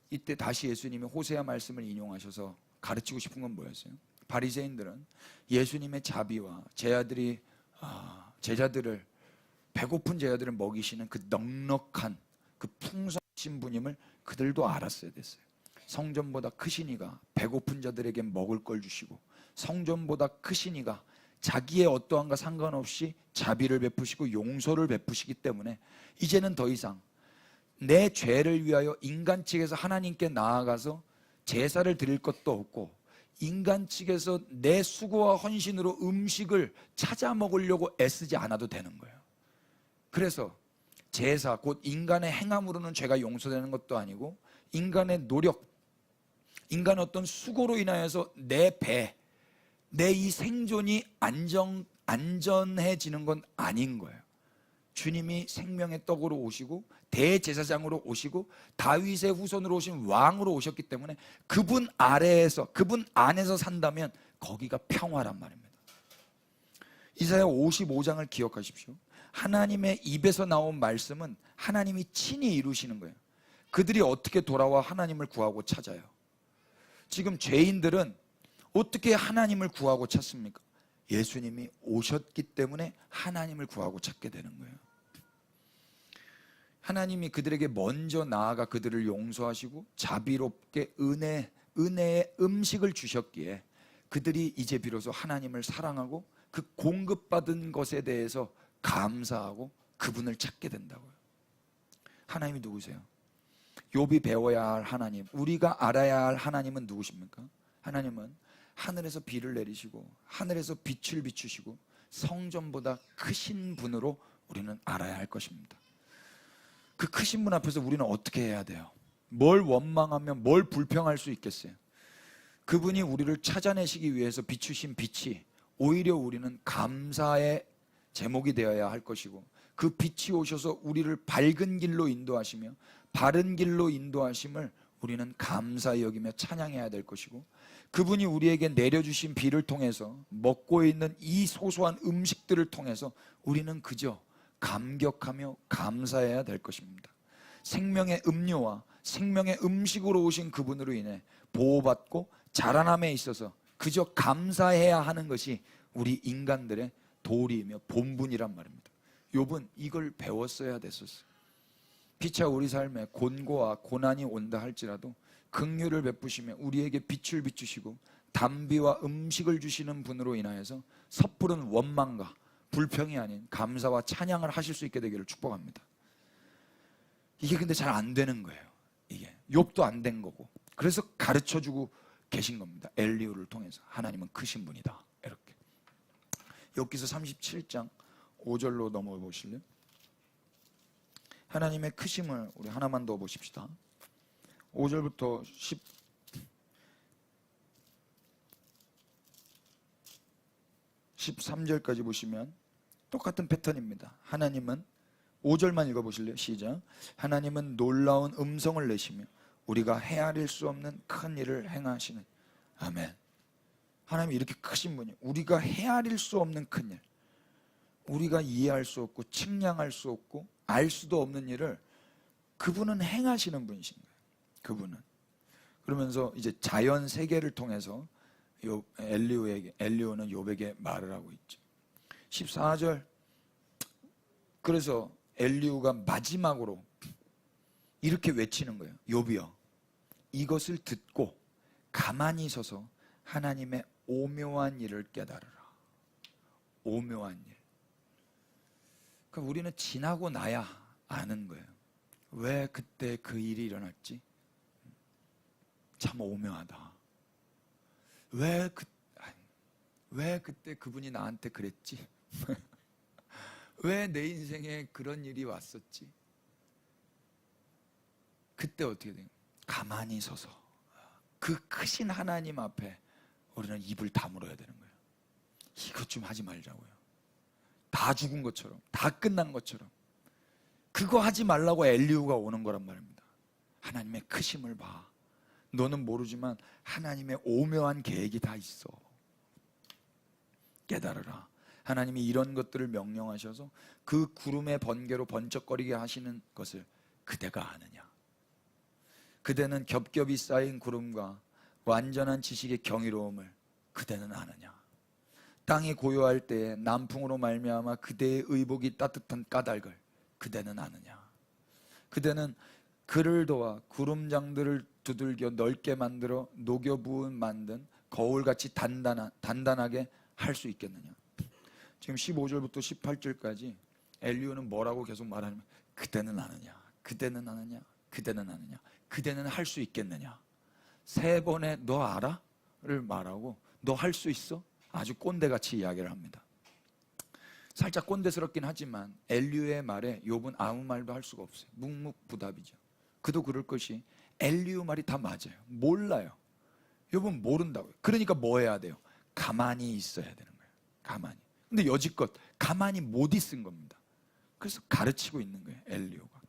이때 다시 예수님이 호세아 말씀을 인용하셔서 가르치고 싶은 건 뭐였어요? 바리새인들은 예수님의 자비와 제자들을, 배고픈 제자들을 먹이시는 그 넉넉한 그 풍성하신 분임을 그들도 알았어야 됐어요. 성전보다 크시니가 배고픈 자들에게 먹을 걸 주시고, 성전보다 크시니가 자기의 어떠한가 상관없이 자비를 베푸시고 용서를 베푸시기 때문에 이제는 더 이상 내 죄를 위하여 인간 측에서 하나님께 나아가서 제사를 드릴 것도 없고, 인간 측에서 내 수고와 헌신으로 음식을 찾아 먹으려고 애쓰지 않아도 되는 거예요. 그래서 제사, 곧 인간의 행함으로는 죄가 용서되는 것도 아니고, 인간의 노력, 인간의 어떤 수고로 인하여서 내 이 생존이 안전해지는 건 아닌 거예요. 주님이 생명의 떡으로 오시고 대제사장으로 오시고 다윗의 후손으로 오신 왕으로 오셨기 때문에 그분 아래에서, 그분 안에서 산다면 거기가 평화란 말입니다. 이사야 55장을 기억하십시오. 하나님의 입에서 나온 말씀은 하나님이 친히 이루시는 거예요. 그들이 어떻게 돌아와 하나님을 구하고 찾아요? 지금 죄인들은 어떻게 하나님을 구하고 찾습니까? 예수님이 오셨기 때문에 하나님을 구하고 찾게 되는 거예요. 하나님이 그들에게 먼저 나아가 그들을 용서하시고 자비롭게 은혜의 음식을 주셨기에 그들이 이제 비로소 하나님을 사랑하고 그 공급받은 것에 대해서 감사하고 그분을 찾게 된다고요. 하나님이 누구세요? 욥이 배워야 할 하나님, 우리가 알아야 할 하나님은 누구십니까? 하나님은 하늘에서 비를 내리시고 하늘에서 빛을 비추시고 성전보다 크신 분으로 우리는 알아야 할 것입니다. 그 크신 분 앞에서 우리는 어떻게 해야 돼요? 뭘 원망하며 뭘 불평할 수 있겠어요? 그분이 우리를 찾아내시기 위해서 비추신 빛이 오히려 우리는 감사의 제목이 되어야 할 것이고, 그 빛이 오셔서 우리를 밝은 길로 인도하시며 바른 길로 인도하심을 우리는 감사히 여기며 찬양해야 될 것이고, 그분이 우리에게 내려주신 비를 통해서 먹고 있는 이 소소한 음식들을 통해서 우리는 그저 감격하며 감사해야 될 것입니다. 생명의 음료와 생명의 음식으로 오신 그분으로 인해 보호받고 자라남에 있어서 그저 감사해야 하는 것이 우리 인간들의 도리이며 본분이란 말입니다. 욥은 이걸 배웠어야 됐었어요. 피차 우리 삶에 곤고와 고난이 온다 할지라도 긍휼을 베푸시며 우리에게 빛을 비추시고 담비와 음식을 주시는 분으로 인하여서 섣부른 원망과 불평이 아닌 감사와 찬양을 하실 수 있게 되기를 축복합니다. 이게 근데 잘 안 되는 거예요. 이게 욥도 안 된 거고, 그래서 가르쳐주고 계신 겁니다. 엘리후를 통해서 하나님은 크신 분이다, 이렇게. 욥기서 37장 5절로 넘어가 보실래요? 하나님의 크심을 우리 하나만 더 보십시다. 5절부터 13절까지 보시면 똑같은 패턴입니다. 하나님은, 5절만 읽어보실래요? 시작. 하나님은 놀라운 음성을 내시며 우리가 헤아릴 수 없는 큰 일을 행하시는. 아멘. 하나님이 이렇게 크신 분이, 우리가 헤아릴 수 없는 큰 일, 우리가 이해할 수 없고 측량할 수 없고 알 수도 없는 일을 그분은 행하시는 분이신 거예요. 그분은. 그러면서 이제 자연 세계를 통해서 엘리후는 욥에게 말을 하고 있죠. 14절. 그래서 엘리후가 마지막으로 이렇게 외치는 거예요. 욥이여, 이것을 듣고 가만히 서서 하나님의 오묘한 일을 깨달으라. 오묘한 일. 그러니까 우리는 지나고 나야 아는 거예요. 왜 그때 그 일이 일어났지? 참 오묘하다. 왜 그때 그분이 나한테 그랬지? 왜 내 인생에 그런 일이 왔었지? 그때 어떻게 돼요? 가만히 서서 그 크신 하나님 앞에 우리는 입을 다물어야 되는 거예요. 이것 좀 하지 말자고요. 다 죽은 것처럼, 다 끝난 것처럼. 그거 하지 말라고 엘리후가 오는 거란 말입니다. 하나님의 크심을 봐. 너는 모르지만 하나님의 오묘한 계획이 다 있어. 깨달으라. 하나님이 이런 것들을 명령하셔서 그 구름의 번개로 번쩍거리게 하시는 것을 그대가 아느냐? 그대는 겹겹이 쌓인 구름과 완전한 지식의 경이로움을 그대는 아느냐? 땅이 고요할 때에 남풍으로 말미암아 그대의 의복이 따뜻한 까닭을 그대는 아느냐? 그대는 그를 도와 구름장들을 두들겨 넓게 만들어 녹여 부은 만든 거울같이 단단하게 할 수 있겠느냐? 지금 15절부터 18절까지 엘리후는 뭐라고 계속 말하냐면 그대는 아느냐? 그대는 아느냐? 그대는 아느냐? 그대는 할 수 있겠느냐? 3번에 너 알아? 를 말하고 너 할 수 있어? 아주 꼰대같이 이야기를 합니다. 살짝 꼰대스럽긴 하지만 엘리후의 말에 욥은 아무 말도 할 수가 없어요. 묵묵부답이죠. 그도 그럴 것이 엘리후 말이 다 맞아요. 몰라요. 욥은 모른다고요. 그러니까 뭐 해야 돼요? 가만히 있어야 되는 거예요. 가만히. 근데 여지껏 가만히 못 있은 겁니다. 그래서 가르치고 있는 거예요. 엘리후가.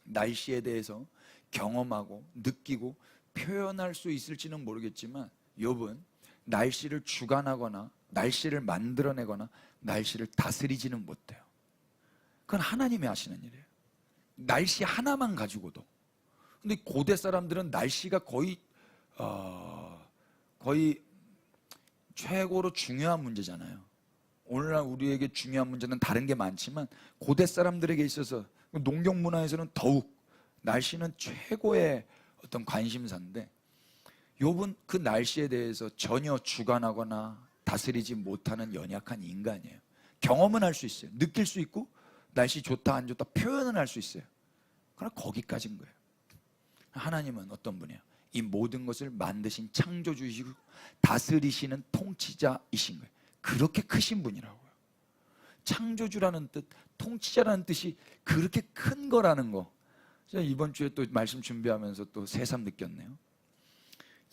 날씨에 대해서 경험하고 느끼고 표현할 수 있을지는 모르겠지만 욥은 날씨를 주관하거나 날씨를 만들어내거나 날씨를 다스리지는 못해요. 그건 하나님이 하시는 일이에요. 날씨 하나만 가지고도. 근데 고대 사람들은 날씨가 거의 최고로 중요한 문제잖아요. 오늘날 우리에게 중요한 문제는 다른 게 많지만 고대 사람들에게 있어서 농경 문화에서는 더욱 날씨는 최고의 어떤 관심사인데 욥은 그 날씨에 대해서 전혀 주관하거나 다스리지 못하는 연약한 인간이에요. 경험은 할 수 있어요. 느낄 수 있고 날씨 좋다 안 좋다 표현은 할 수 있어요. 그러나 거기까지인 거예요. 하나님은 어떤 분이에요? 이 모든 것을 만드신 창조주이시고 다스리시는 통치자이신 거예요. 그렇게 크신 분이라고요. 창조주라는 뜻, 통치자라는 뜻이 그렇게 큰 거라는 거. 제가 이번 주에 또 말씀 준비하면서 또 새삼 느꼈네요.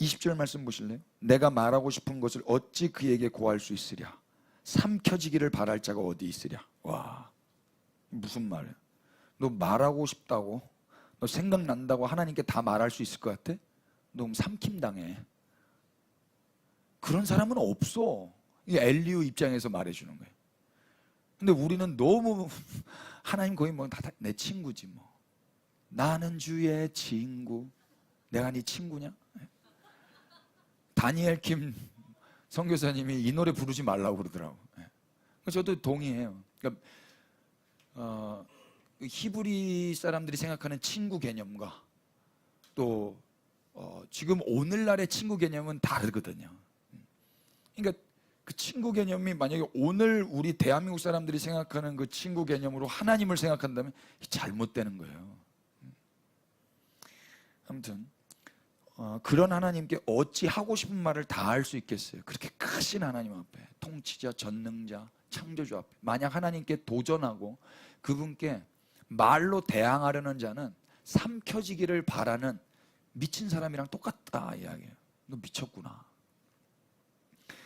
20절 말씀 보실래요? 내가 말하고 싶은 것을 어찌 그에게 고할 수 있으랴? 삼켜지기를 바랄 자가 어디 있으랴? 와, 무슨 말이야? 너 말하고 싶다고? 너 생각난다고 하나님께 다 말할 수 있을 것 같아? 너 그럼 삼킴당해. 그런 사람은 없어. 이게 엘리후 입장에서 말해주는 거예요. 근데 우리는 너무 하나님 거의 뭐 다 내 친구지 뭐. 나는 주의 친구. 내가 네 친구냐? 다니엘 킴 선교사님이 이 노래 부르지 말라고 그러더라고. 저도 동의해요. 그러니까 히브리 사람들이 생각하는 친구 개념과 또 지금 오늘날의 친구 개념은 다르거든요. 그러니까 그 친구 개념이 만약에 오늘 우리 대한민국 사람들이 생각하는 그 친구 개념으로 하나님을 생각한다면 잘못되는 거예요. 아무튼 그런 하나님께 어찌 하고 싶은 말을 다 할 수 있겠어요? 그렇게 크신 하나님 앞에, 통치자, 전능자, 창조주 앞에 만약 하나님께 도전하고 그분께 말로 대항하려는 자는 삼켜지기를 바라는 미친 사람이랑 똑같다 이야기예요. 너 미쳤구나.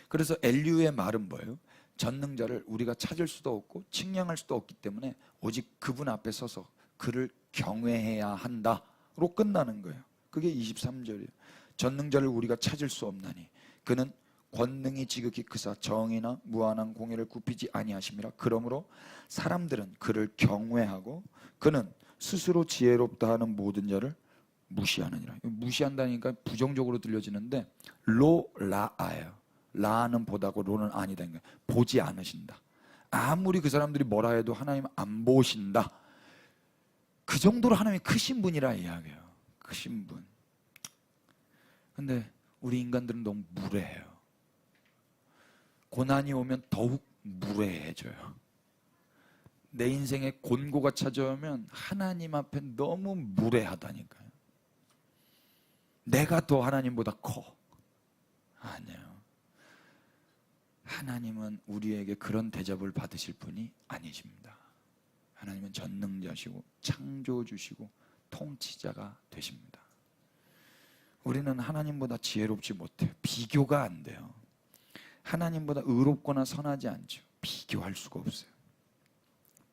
그래서 엘리후의 말은 뭐예요? 전능자를 우리가 찾을 수도 없고 측량할 수도 없기 때문에 오직 그분 앞에 서서 그를 경외해야 한다로 끝나는 거예요. 그게 23절이에요. 전능자를 우리가 찾을 수 없나니 그는 권능이 지극히 크사 정의나 무한한 공의를 굽히지 아니하심이라. 그러므로 사람들은 그를 경외하고 그는 스스로 지혜롭다 하는 모든 자를 무시하느니라. 무시한다니까 부정적으로 들려지는데 라아예요. 라는 보다고 로는 아니다. 보지 않으신다. 아무리 그 사람들이 뭐라 해도 하나님 안 보신다. 그 정도로 하나님이 크신 분이라 이야기해요. 크신 분. 근데 우리 인간들은 너무 무례해요. 고난이 오면 더욱 무례해져요. 내 인생에 곤고가 찾아오면 하나님 앞에 너무 무례하다니까요. 내가 더 하나님보다 커. 아니에요. 하나님은 우리에게 그런 대접을 받으실 분이 아니십니다. 하나님은 전능자시고 창조주시고 통치자가 되십니다. 우리는 하나님보다 지혜롭지 못해요. 비교가 안 돼요. 하나님보다 의롭거나 선하지 않죠. 비교할 수가 없어요.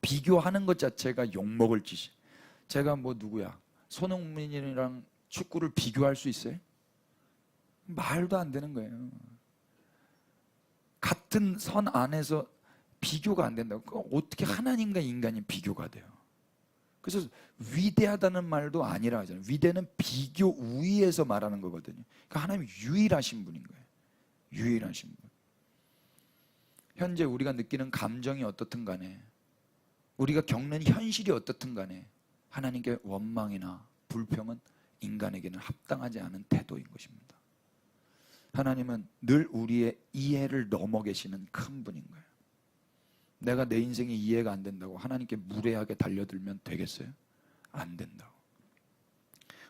비교하는 것 자체가 욕먹을 짓이. 제가 뭐 누구야? 손흥민이랑 축구를 비교할 수 있어요? 말도 안 되는 거예요. 같은 선 안에서 비교가 안 된다고. 어떻게 하나님과 인간이 비교가 돼요? 그래서 위대하다는 말도 아니라 하잖아요. 위대는 비교 우위에서 말하는 거거든요. 그러니까 하나님이 유일하신 분인 거예요. 유일하신 분. 현재 우리가 느끼는 감정이 어떻든 간에, 우리가 겪는 현실이 어떻든 간에 하나님께 원망이나 불평은 인간에게는 합당하지 않은 태도인 것입니다. 하나님은 늘 우리의 이해를 넘어 계시는 큰 분인 거예요. 내가 내 인생이 이해가 안 된다고 하나님께 무례하게 달려들면 되겠어요? 안 된다고.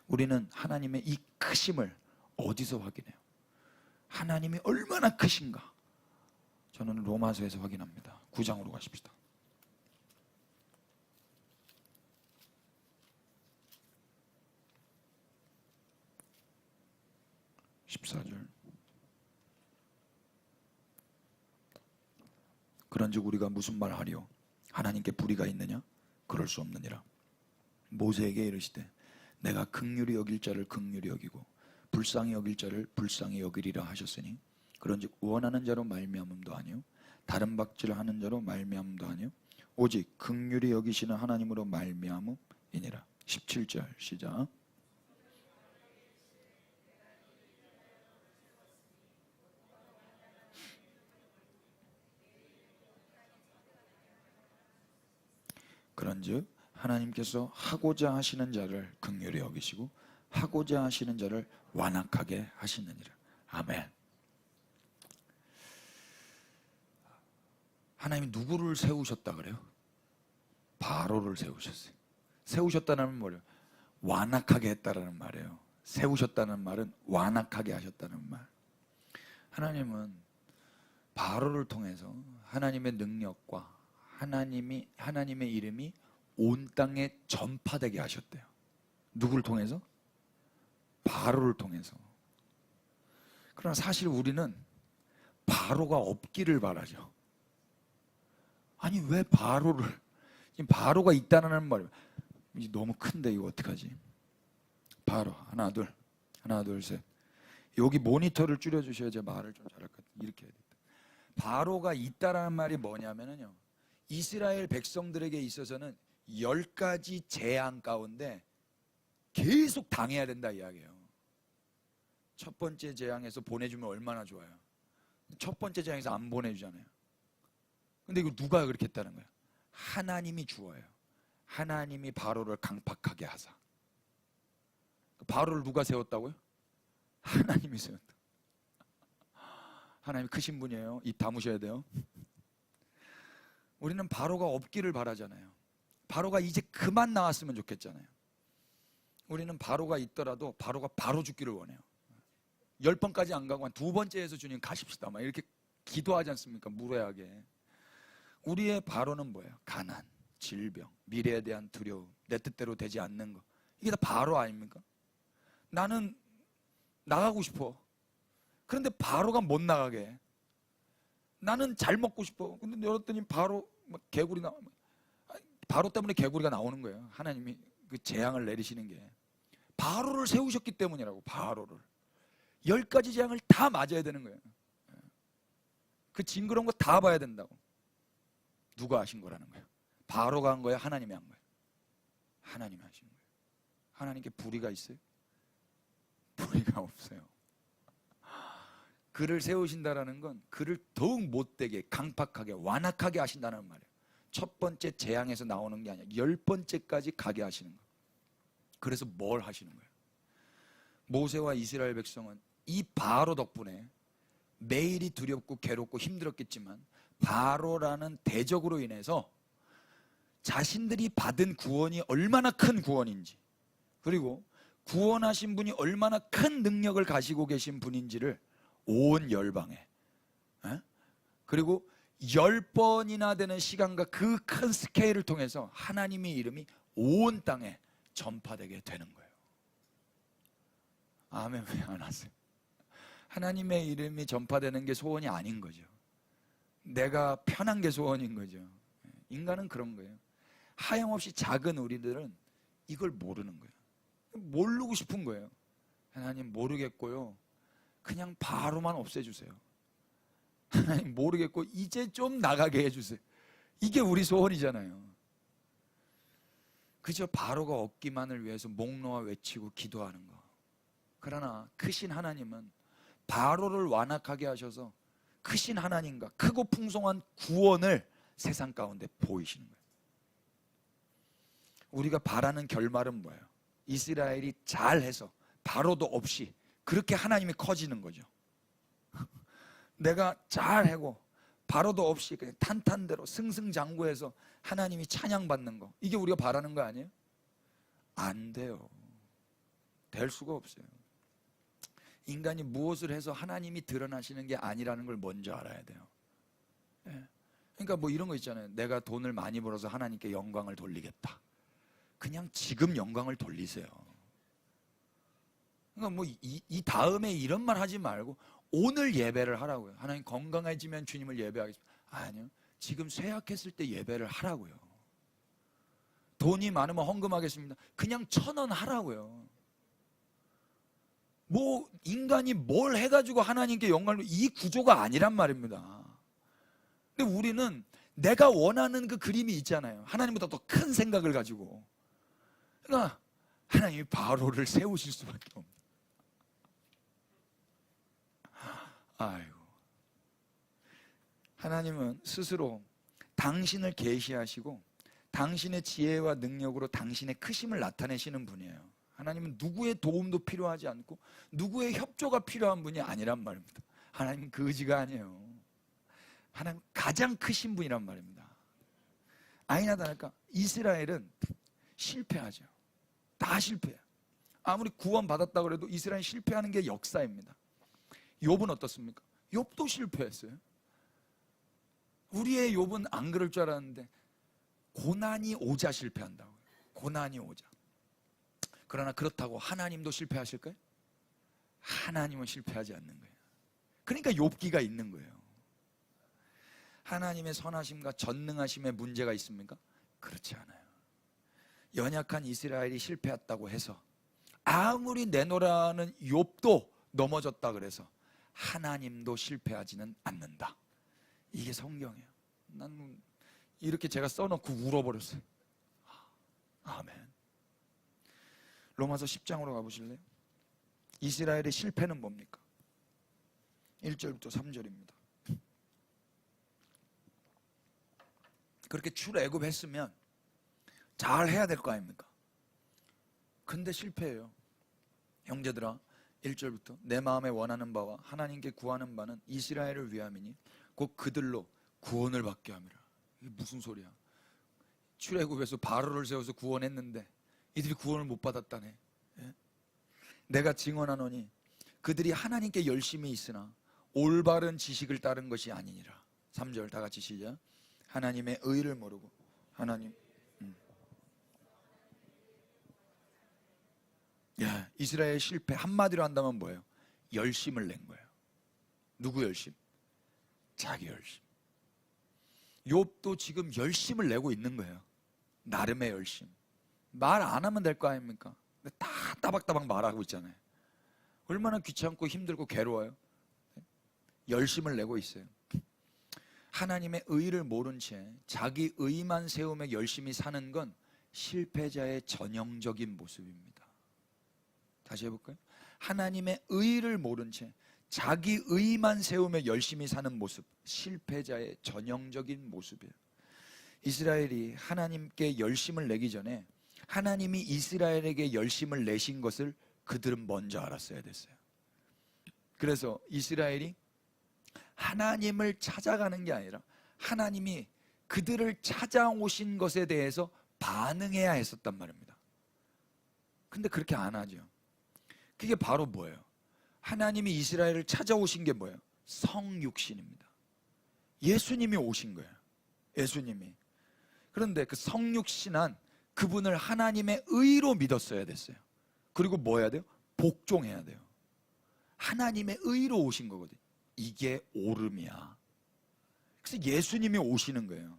우리는 하나님의 이 크심을 어디서 확인해요? 하나님이 얼마나 크신가? 저는 로마서에서 확인합니다. 9장으로 가십시다. 14절. 그런즉 우리가 무슨 말하리요? 하나님께 불의가 있느냐? 그럴 수 없느니라. 모세에게 이르시되 내가 긍휼히 여길 자를 긍휼히 여기고 불쌍히 여길 자를 불쌍히 여기리라 하셨으니 그런즉 원하는 자로 말미암음도 아니요 다른 박질하는 자로 말미암음도 아니요 오직 긍휼히 여기시는 하나님으로 말미암음이니라. 17절 시작. 그런즉 하나님께서 하고자 하시는 자를 긍휼히 여기시고 하고자 하시는 자를 완악하게 하시느니라. 아멘. 하나님이 누구를 세우셨다 그래요? 바로를 세우셨어요. 세우셨다는 말은 완악하게 했다라는 말이에요. 세우셨다는 말은 완악하게 하셨다는 말. 하나님은 바로를 통해서 하나님의 능력과 하나님의 이름이 온 땅에 전파되게 하셨대요. 누구를 통해서? 바로를 통해서. 그러나 사실 우리는 바로가 없기를 바라죠. 아니 왜 바로를, 지금 바로가 있다는 말이에요. 너무 큰데 이거 어떡하지? 바로 하나 둘 셋. 여기 모니터를 줄여주셔야 제 말을 좀 잘할 것 같아요. 이렇게 해야 된다. 바로가 있다라는 말이 뭐냐면요, 이스라엘 백성들에게 있어서는 10가지 재앙 가운데 계속 당해야 된다 이야기예요. 첫 번째 재앙에서 보내주면 얼마나 좋아요. 첫 번째 재앙에서 안 보내주잖아요. 근데 이거 누가 그렇게 했다는 거예요? 하나님이 주어요. 하나님이 바로를 강팍하게 하사. 바로를 누가 세웠다고요? 하나님이 세웠다. 하나님이 크신 분이에요. 입 다무셔야 돼요. 우리는 바로가 없기를 바라잖아요. 바로가 이제 그만 나왔으면 좋겠잖아요. 우리는 바로가 있더라도 바로가 바로 죽기를 원해요. 10번까지 안 가고 한 2번째에서 주님 가십시다 막 이렇게 기도하지 않습니까? 무례하게. 우리의 바로는 뭐예요? 가난, 질병, 미래에 대한 두려움, 내 뜻대로 되지 않는 거. 이게 다 바로 아닙니까? 나는 나가고 싶어. 그런데 바로가 못 나가게 해. 나는 잘 먹고 싶어. 근데 열었더니 바로 막 개구리 바로 때문에 개구리가 나오는 거예요. 하나님이 그 재앙을 내리시는 게 바로를 세우셨기 때문이라고. 바로를 10가지 재앙을 다 맞아야 되는 거예요. 그 징그러운 거 다 봐야 된다고. 누가 하신 거라는 거예요? 바로가 한 거예요? 하나님이 한 거예요? 하나님이 하신 거예요. 하나님께 불의가 있어요? 불의가 없어요. 그를 세우신다라는 건 그를 더욱 못되게, 강팍하게, 완악하게 하신다는 말이에요. 첫 번째 재앙에서 나오는 게 아니라 10번째까지 가게 하시는 거예요. 그래서 뭘 하시는 거예요? 모세와 이스라엘 백성은 이 바로 덕분에 매일이 두렵고 괴롭고 힘들었겠지만 바로라는 대적으로 인해서 자신들이 받은 구원이 얼마나 큰 구원인지, 그리고 구원하신 분이 얼마나 큰 능력을 가지고 계신 분인지를 온 열방에, 그리고 10번이나 되는 시간과 그 큰 스케일을 통해서 하나님의 이름이 온 땅에 전파되게 되는 거예요. 아멘. 왜 안 하세요? 하나님의 이름이 전파되는 게 소원이 아닌 거죠. 내가 편한 게 소원인 거죠. 인간은 그런 거예요. 하염없이 작은 우리들은 이걸 모르는 거예요. 모르고 싶은 거예요. 하나님 모르겠고요, 그냥 바로만 없애주세요. 하나님 모르겠고 이제 좀 나가게 해주세요. 이게 우리 소원이잖아요. 그저 바로가 없기만을 위해서 목 놓아 외치고 기도하는 거. 그러나 크신 하나님은 바로를 완악하게 하셔서 크신 하나님과 크고 풍성한 구원을 세상 가운데 보이시는 거예요. 우리가 바라는 결말은 뭐예요? 이스라엘이 잘해서 바로도 없이 그렇게 하나님이 커지는 거죠. 내가 잘하고 바로도 없이 그냥 탄탄대로 승승장구해서 하나님이 찬양받는 거, 이게 우리가 바라는 거 아니에요? 안 돼요. 될 수가 없어요. 인간이 무엇을 해서 하나님이 드러나시는 게 아니라는 걸 먼저 알아야 돼요. 그러니까 뭐 이런 거 있잖아요. 내가 돈을 많이 벌어서 하나님께 영광을 돌리겠다. 그냥 지금 영광을 돌리세요. 그러니까 뭐 이 다음에 이런 말 하지 말고 오늘 예배를 하라고요. 하나님 건강해지면 주님을 예배하겠습니다. 아니요, 지금 쇠약했을 때 예배를 하라고요. 돈이 많으면 헌금하겠습니다. 그냥 1,000원 하라고요. 뭐 인간이 뭘 해가지고 하나님께 영광을, 이 구조가 아니란 말입니다. 근데 우리는 내가 원하는 그 그림이 있잖아요. 하나님보다 더 큰 생각을 가지고. 그러니까 하나님이 바로를 세우실 수밖에 없는. 아이고, 하나님은 스스로 당신을 계시하시고 당신의 지혜와 능력으로 당신의 크심을 나타내시는 분이에요. 하나님은 누구의 도움도 필요하지 않고 누구의 협조가 필요한 분이 아니란 말입니다. 하나님은 거지가 아니에요. 하나님 가장 크신 분이란 말입니다. 아니나 다를까 이스라엘은 실패하죠. 다 실패해요. 아무리 구원 받았다고 해도 이스라엘이 실패하는 게 역사입니다. 욥은 어떻습니까? 욥도 실패했어요. 우리의 욥은 안 그럴 줄 알았는데 고난이 오자 실패한다고요. 고난이 오자. 그러나 그렇다고 하나님도 실패하실까요? 하나님은 실패하지 않는 거예요. 그러니까 욥기가 있는 거예요. 하나님의 선하심과 전능하심에 문제가 있습니까? 그렇지 않아요. 연약한 이스라엘이 실패했다고 해서 아무리 내놓으라는 욥도 넘어졌다 그래서 하나님도 실패하지는 않는다. 이게 성경이에요. 난 이렇게 제가 써놓고 울어버렸어요. 아멘. 로마서 10장으로 가보실래요? 이스라엘의 실패는 뭡니까? 1절부터 3절입니다. 그렇게 출애굽했으면 잘 해야 될 거 아닙니까? 근데 실패해요. 형제들아, 1절부터 내 마음에 원하는 바와 하나님께 구하는 바는 이스라엘을 위함이니 곧 그들로 구원을 받게 함이라. 이게 무슨 소리야? 출애굽에서 바로를 세워서 구원했는데 이들이 구원을 못 받았다네. 예? 내가 증언하노니 그들이 하나님께 열심히 있으나 올바른 지식을 따른 것이 아니니라. 3절 다 같이 시작. 하나님의 의를 모르고 하나님. 야, 이스라엘 실패 한마디로 한다면 뭐예요? 열심을 낸 거예요. 누구 열심? 자기 열심. 욥도 지금 열심을 내고 있는 거예요. 나름의 열심. 말 안 하면 될 거 아닙니까? 근데 다 따박따박 말하고 있잖아요. 얼마나 귀찮고 힘들고 괴로워요. 열심을 내고 있어요. 하나님의 의를 모른 채 자기 의만 세우며 열심히 사는 건 실패자의 전형적인 모습입니다. 다시 해볼까요? 하나님의 의를 모른 채 자기 의만 세우며 열심히 사는 모습, 실패자의 전형적인 모습이에요. 이스라엘이 하나님께 열심을 내기 전에 하나님이 이스라엘에게 열심을 내신 것을 그들은 먼저 알았어야 됐어요. 그래서 이스라엘이 하나님을 찾아가는 게 아니라 하나님이 그들을 찾아오신 것에 대해서 반응해야 했었단 말입니다. 근데 그렇게 안 하죠. 그게 바로 뭐예요? 하나님이 이스라엘을 찾아오신 게 뭐예요? 성육신입니다. 예수님이 오신 거예요. 예수님이. 그런데 그 성육신한 그분을 하나님의 의로 믿었어야 됐어요. 그리고 뭐 해야 돼요? 복종해야 돼요. 하나님의 의로 오신 거거든요. 이게 옳음이야. 그래서 예수님이 오시는 거예요.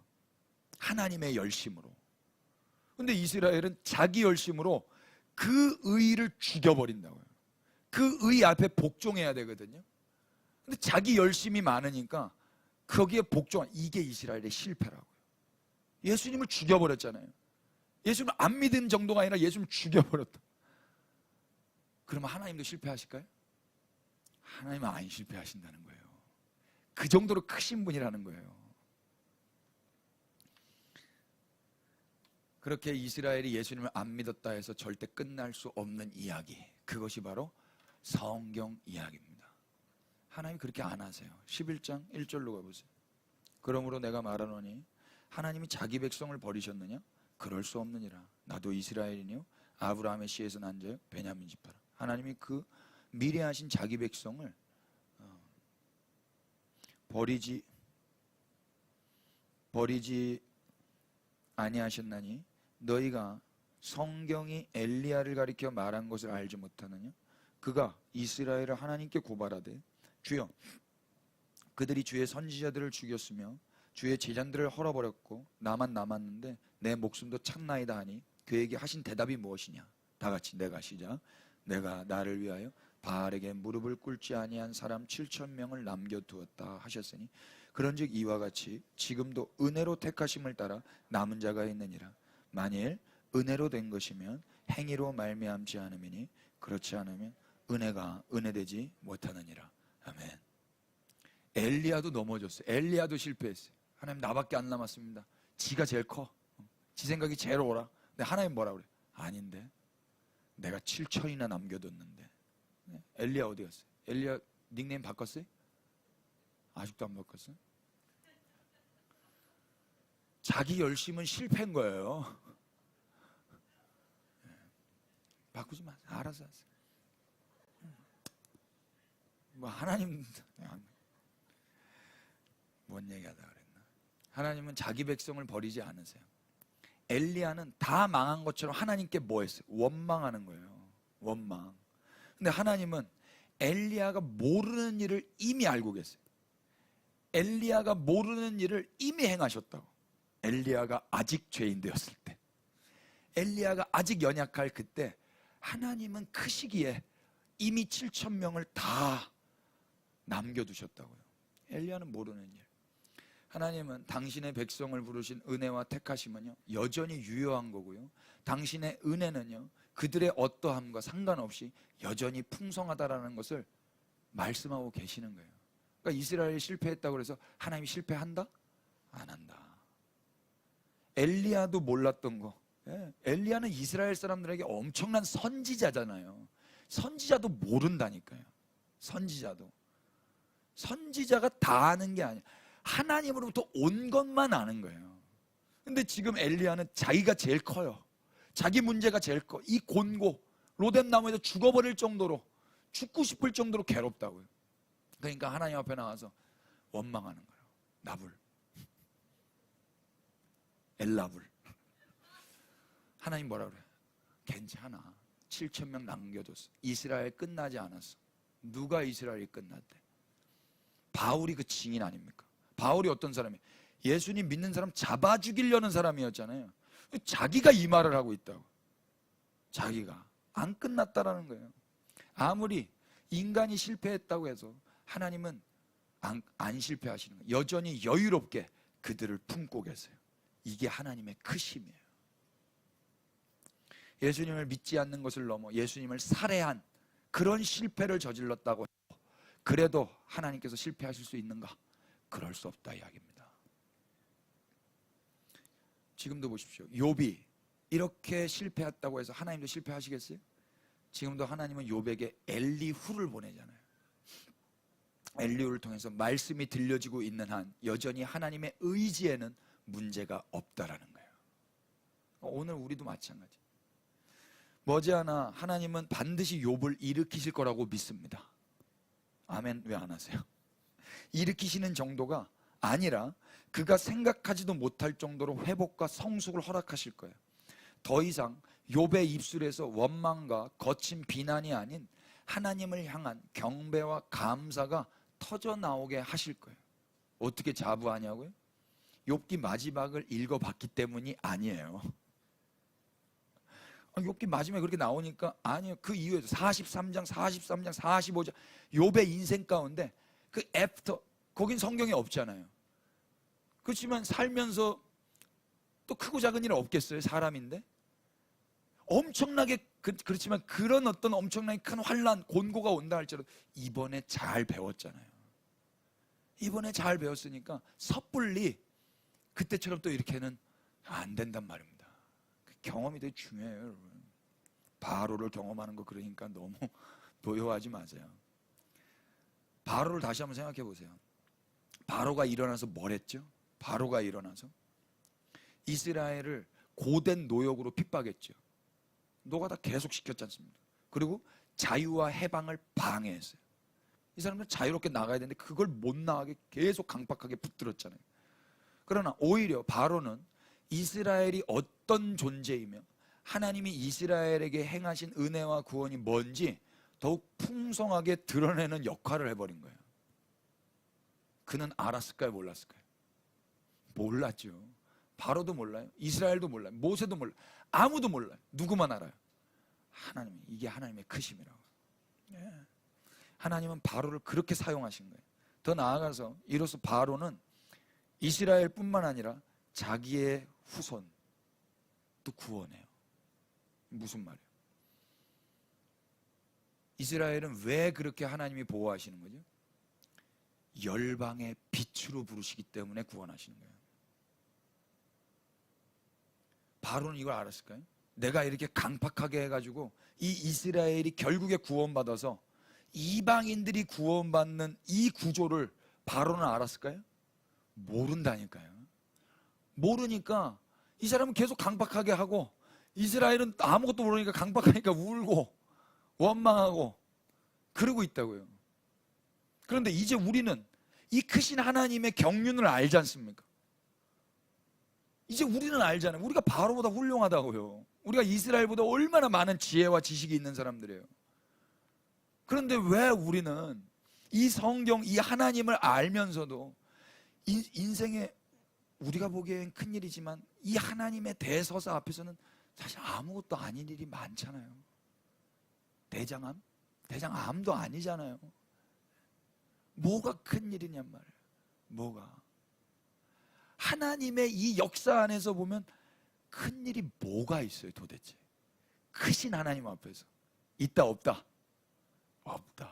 하나님의 열심으로. 근데 이스라엘은 자기 열심으로 그 의를 죽여버린다고요. 그 의 앞에 복종해야 되거든요. 근데 자기 열심이 많으니까 거기에 이게 이스라엘의 실패라고요. 예수님을 죽여버렸잖아요. 예수님을 안 믿은 정도가 아니라 예수님을 죽여버렸다. 그러면 하나님도 실패하실까요? 하나님은 안 실패하신다는 거예요. 그 정도로 크신 분이라는 거예요. 그렇게 이스라엘이 예수님을 안 믿었다 해서 절대 끝날 수 없는 이야기, 그것이 바로 성경 이야기입니다. 하나님이 그렇게 안 하세요. 11장 1절로 가보세요. 그러므로 내가 말하노니 하나님이 자기 백성을 버리셨느냐? 그럴 수 없느니라. 나도 이스라엘이니요 아브라함의 씨에서 난 자요 베냐민 지파라. 하나님이 그 미래하신 자기 백성을 버리지 아니하셨나니 너희가 성경이 엘리야를 가리켜 말한 것을 알지 못하느냐? 그가 이스라엘을 하나님께 고발하되 주여 그들이 주의 선지자들을 죽였으며 주의 제자들을 헐어버렸고 나만 남았는데 내 목숨도 참나이다 하니 그에게 하신 대답이 무엇이냐? 다 같이 내가 시작. 내가 나를 위하여 바알에게 무릎을 꿇지 아니한 사람 7,000명을 남겨두었다 하셨으니 그런즉 이와 같이 지금도 은혜로 택하심을 따라 남은 자가 있느니라. 만일 은혜로 된 것이면 행위로 말미암지 않음이니 그렇지 않으면 은혜가 은혜되지 못하느니라. 아멘. 엘리야도 넘어졌어요. 엘리야도 실패했어요. 하나님 나밖에 안 남았습니다. 지가 제일 커. 지 생각이 제일 옳아. 근데 하나님 뭐라 그래? 아닌데 내가 7천이나 남겨뒀는데. 엘리야 어디 갔어요? 엘리야 닉네임 바꿨어요? 아직도 안 바꿨어요? 자기 열심은 실패인 거예요. 바꾸지 마세요. 알아서 하세요. 뭐 하나님 뭔 얘기하다 그랬나? 하나님은 자기 백성을 버리지 않으세요. 엘리야는 다 망한 것처럼 하나님께 뭐 했어요? 원망하는 거예요. 원망. 근데 하나님은 엘리야가 모르는 일을 이미 알고 계세요. 엘리야가 모르는 일을 이미 행하셨다고. 엘리야가 아직 죄인 되었을 때, 엘리야가 아직 연약할 그때 하나님은 그 시기에 이미 7,000명을 다 남겨두셨다고요. 엘리야는 모르는 일. 하나님은 당신의 백성을 부르신 은혜와 택하심은요 여전히 유효한 거고요, 당신의 은혜는요 그들의 어떠함과 상관없이 여전히 풍성하다라는 것을 말씀하고 계시는 거예요. 그러니까 이스라엘이 실패했다고 해서 하나님이 실패한다? 안 한다. 엘리야도 몰랐던 거. 엘리야는 이스라엘 사람들에게 엄청난 선지자잖아요. 선지자도 모른다니까요. 선지자가 다 아는 게 아니야. 하나님으로부터 온 것만 아는 거예요. 근데 지금 엘리야는 자기가 제일 커요. 자기 문제가 제일 커. 이 곤고 로뎀 나무에서 죽어버릴 정도로, 죽고 싶을 정도로 괴롭다고요. 그러니까 하나님 앞에 나와서 원망하는 거예요. 나불, 엘나불. 하나님 뭐라 그래요? 괜찮아. 7,000명 남겨뒀어. 이스라엘 끝나지 않았어. 누가 이스라엘이 끝났대? 바울이 그 증인 아닙니까? 바울이 어떤 사람이에요? 예수님 믿는 사람 잡아 죽이려는 사람이었잖아요. 자기가 이 말을 하고 있다고. 자기가 안 끝났다라는 거예요. 아무리 인간이 실패했다고 해서 하나님은 안 실패하시는 거예요. 여전히 여유롭게 그들을 품고 계세요. 이게 하나님의 크심이에요. 예수님을 믿지 않는 것을 넘어 예수님을 살해한 그런 실패를 저질렀다고 해도 그래도 하나님께서 실패하실 수 있는가? 그럴 수 없다 이야기입니다. 지금도 보십시오. 욥이 이렇게 실패했다고 해서 하나님도 실패하시겠어요? 지금도 하나님은 욥에게 엘리후를 보내잖아요. 엘리후를 통해서 말씀이 들려지고 있는 한 여전히 하나님의 의지에는 문제가 없다라는 거예요. 오늘 우리도 마찬가지. 머지않아 하나님은 반드시 욥을 일으키실 거라고 믿습니다. 아멘. 왜 안 하세요? 일으키시는 정도가 아니라 그가 생각하지도 못할 정도로 회복과 성숙을 허락하실 거예요. 더 이상 욥의 입술에서 원망과 거친 비난이 아닌 하나님을 향한 경배와 감사가 터져 나오게 하실 거예요. 어떻게 자부하냐고요? 욥기 마지막을 읽어봤기 때문이 아니에요. 욥기 마지막에 그렇게 나오니까 아니에요. 그 이후에 43장, 45장, 욥의 인생 가운데 그 애프터, 거긴 성경에 없잖아요. 그렇지만 살면서 또 크고 작은 일 없겠어요? 사람인데 엄청나게 그렇지만 그런 어떤 엄청나게 큰 환난, 곤고가 온다 할지라도 이번에 잘 배웠잖아요. 이번에 잘 배웠으니까 섣불리 그때처럼 또 이렇게는 안 된단 말입니다. 경험이 되게 중요해요, 여러분. 바로를 경험하는 거 그러니까 너무 노여워하지 마세요. 바로를 다시 한번 생각해 보세요. 바로가 일어나서 뭘 했죠? 바로가 일어나서 이스라엘을 고된 노역으로 핍박했죠. 노가다 계속 시켰지 않습니까? 그리고 자유와 해방을 방해했어요. 이 사람들은 자유롭게 나가야 되는데 그걸 못 나가게 계속 강박하게 붙들었잖아요. 그러나 오히려 바로는 이스라엘이 어떤 존재이며 하나님이 이스라엘에게 행하신 은혜와 구원이 뭔지 더욱 풍성하게 드러내는 역할을 해버린 거예요. 그는 알았을까요? 몰랐을까요? 몰랐죠. 바로도 몰라요. 이스라엘도 몰라요. 모세도 몰라요. 아무도 몰라요. 누구만 알아요? 하나님이. 이게 하나님의 크심이라고. 하나님은 바로를 그렇게 사용하신 거예요. 더 나아가서 이로써 바로는 이스라엘뿐만 아니라 자기의 후손도 구원해요. 무슨 말이에요? 이스라엘은 왜 그렇게 하나님이 보호하시는 거죠? 열방의 빛으로 부르시기 때문에 구원하시는 거예요. 바로는 이걸 알았을까요? 내가 이렇게 강팍하게 해가지고 이 이스라엘이 결국에 구원받아서 이방인들이 구원받는 이 구조를 바로는 알았을까요? 모른다니까요. 모르니까 이 사람은 계속 강팍하게 하고 이스라엘은 아무것도 모르니까 강팍하니까 울고 원망하고 그러고 있다고요. 그런데 이제 우리는 이 크신 하나님의 경륜을 알지 않습니까? 이제 우리는 알잖아요. 우리가 바로보다 훌륭하다고요. 우리가 이스라엘보다 얼마나 많은 지혜와 지식이 있는 사람들이에요. 그런데 왜 우리는 이 성경, 이 하나님을 알면서도 인생에 우리가 보기엔 큰일이지만 이 하나님의 대서사 앞에서는 사실 아무것도 아닌 일이 많잖아요. 대장암? 대장암도 아니잖아요. 뭐가 큰일이냔 말이에요. 뭐가? 하나님의 이 역사 안에서 보면 큰일이 뭐가 있어요 도대체? 크신 하나님 앞에서 있다 없다? 없다.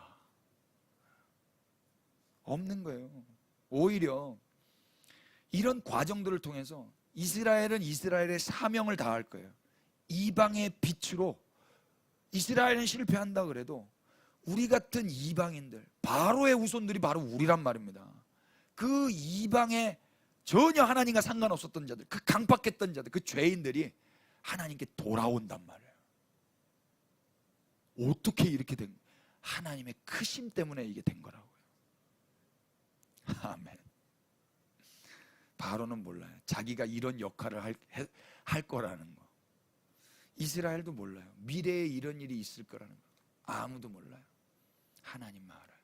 없는 거예요. 오히려 이런 과정들을 통해서 이스라엘은 이스라엘의 사명을 다할 거예요. 이방의 빛으로. 이스라엘은 실패한다 그래도 우리 같은 이방인들, 바로의 후손들이 바로 우리란 말입니다. 그 이방의 전혀 하나님과 상관없었던 자들, 그 강박했던 자들, 그 죄인들이 하나님께 돌아온단 말이에요. 어떻게 이렇게 된 거예요? 하나님의 크심 때문에 이게 된 거라고요. 아멘. 바로는 몰라요. 자기가 이런 역할을 할 거라는 거. 이스라엘도 몰라요. 미래에 이런 일이 있을 거라는 거. 아무도 몰라요. 하나님만 알아요.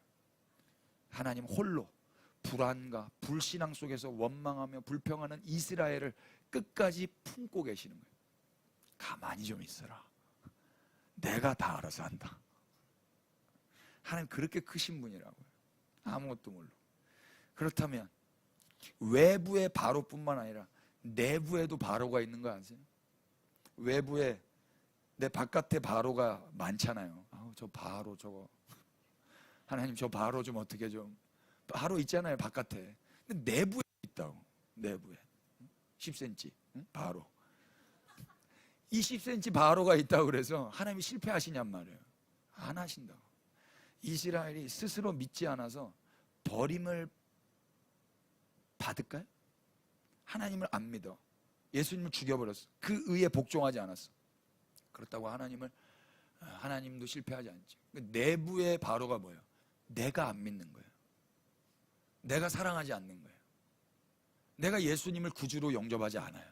하나님 홀로 불안과 불신앙 속에서 원망하며 불평하는 이스라엘을 끝까지 품고 계시는 거예요. 가만히 좀 있어라. 내가 다 알아서 한다. 하나님 그렇게 크신 분이라고요. 아무것도 모르고. 그렇다면 외부의 바로뿐만 아니라 내부에도 바로가 있는 거 아세요? 외부에 내 바깥에 바로가 많잖아요. 저 바로 저거 하나님 저 바로 좀 어떻게 좀 바로 있잖아요 바깥에. 근데 내부에 있다고. 내부에 10cm 바로 이 10cm 바로가 있다고 그래서 하나님이 실패하시냔 말이에요. 안 하신다고. 이스라엘이 스스로 믿지 않아서 버림을 받을까요? 하나님을 안 믿어. 예수님을 죽여버렸어. 그 의에 복종하지 않았어. 그렇다고 하나님도 실패하지 않지. 내부의 바로가 뭐예요? 내가 안 믿는 거예요. 내가 사랑하지 않는 거예요. 내가 예수님을 구주로 영접하지 않아요.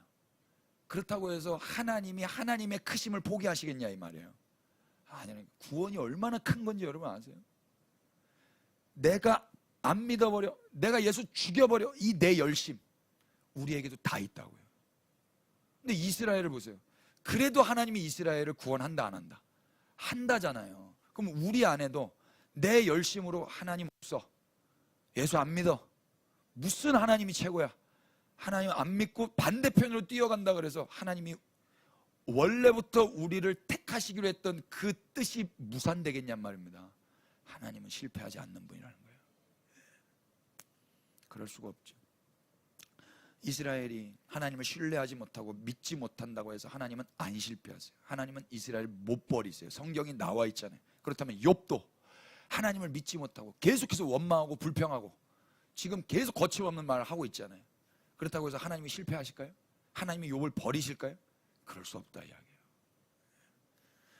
그렇다고 해서 하나님이 하나님의 크심을 포기하시겠냐 이 말이에요. 아니, 구원이 얼마나 큰 건지 여러분 아세요? 내가 안 믿어버려, 내가 예수 죽여버려, 이 내 열심 우리에게도 다 있다고요. 근데 이스라엘을 보세요. 그래도 하나님이 이스라엘을 구원한다 안 한다? 한다잖아요. 그럼 우리 안에도 내 열심으로 하나님 없어, 예수 안 믿어, 무슨 하나님이 최고야, 하나님 안 믿고 반대편으로 뛰어간다 그래서 하나님이 원래부터 우리를 택하시기로 했던 그 뜻이 무산되겠냔 말입니다. 하나님은 실패하지 않는 분이라는 거예요. 그럴 수가 없죠. 이스라엘이 하나님을 신뢰하지 못하고 믿지 못한다고 해서 하나님은 안 실패하세요. 하나님은 이스라엘을 못 버리세요. 성경이 나와 있잖아요. 그렇다면 욥도 하나님을 믿지 못하고 계속해서 원망하고 불평하고 지금 계속 거침없는 말을 하고 있잖아요. 그렇다고 해서 하나님이 실패하실까요? 하나님이 욥을 버리실까요? 그럴 수 없다 이야기예요.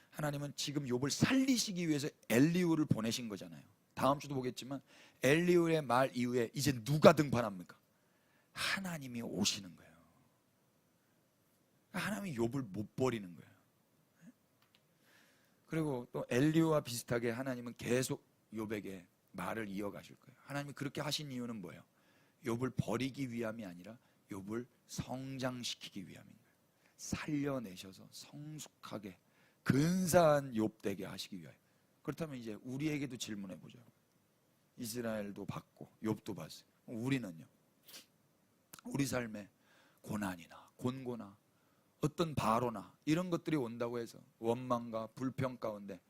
하나님은 지금 욥을 살리시기 위해서 엘리후를 보내신 거잖아요. 다음 주도 보겠지만 엘리후의 말 이후에 이제 누가 등판합니까? 하나님이 오시는 거예요. 하나님이 욥을 못 버리는 거예요. 그리고 또 엘리후와 비슷하게 하나님은 계속 욥에게 말을 이어가실 거예요. 하나님이 그렇게 하신 이유는 뭐예요? 욥을 버리기 위함이 아니라 욥을 성장시키기 위함인 거예요. 살려내셔서 성숙하게 근사한 욥 되게 하시기 위하여. 그렇다면 이제 우리에게도 질문해 보죠. 이스라엘도 받고 욥도 받았어요. 우리는요? 우리 삶에 고난이나 곤고나 어떤 바로나 이런 것들이 온다고 해서 원망과 불평 가운데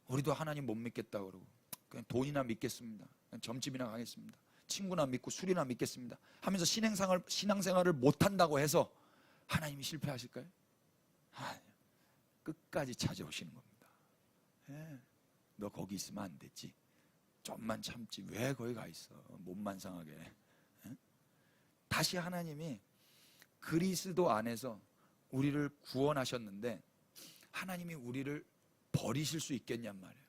우리도 하나님 못 믿겠다 그러고 그냥 돈이나 믿겠습니다, 그냥 점집이나 가겠습니다, 친구나 믿고 술이나 믿겠습니다 하면서 신앙생활을 못한다고 해서 하나님이 실패하실까요? 끝까지 찾아오시는 겁니다. 너 거기 있으면 안 되지, 좀만 참지 왜 거기 가 있어, 몸만 상하게. 다시 하나님이 그리스도 안에서 우리를 구원하셨는데 하나님이 우리를 버리실 수 있겠냔 말이에요.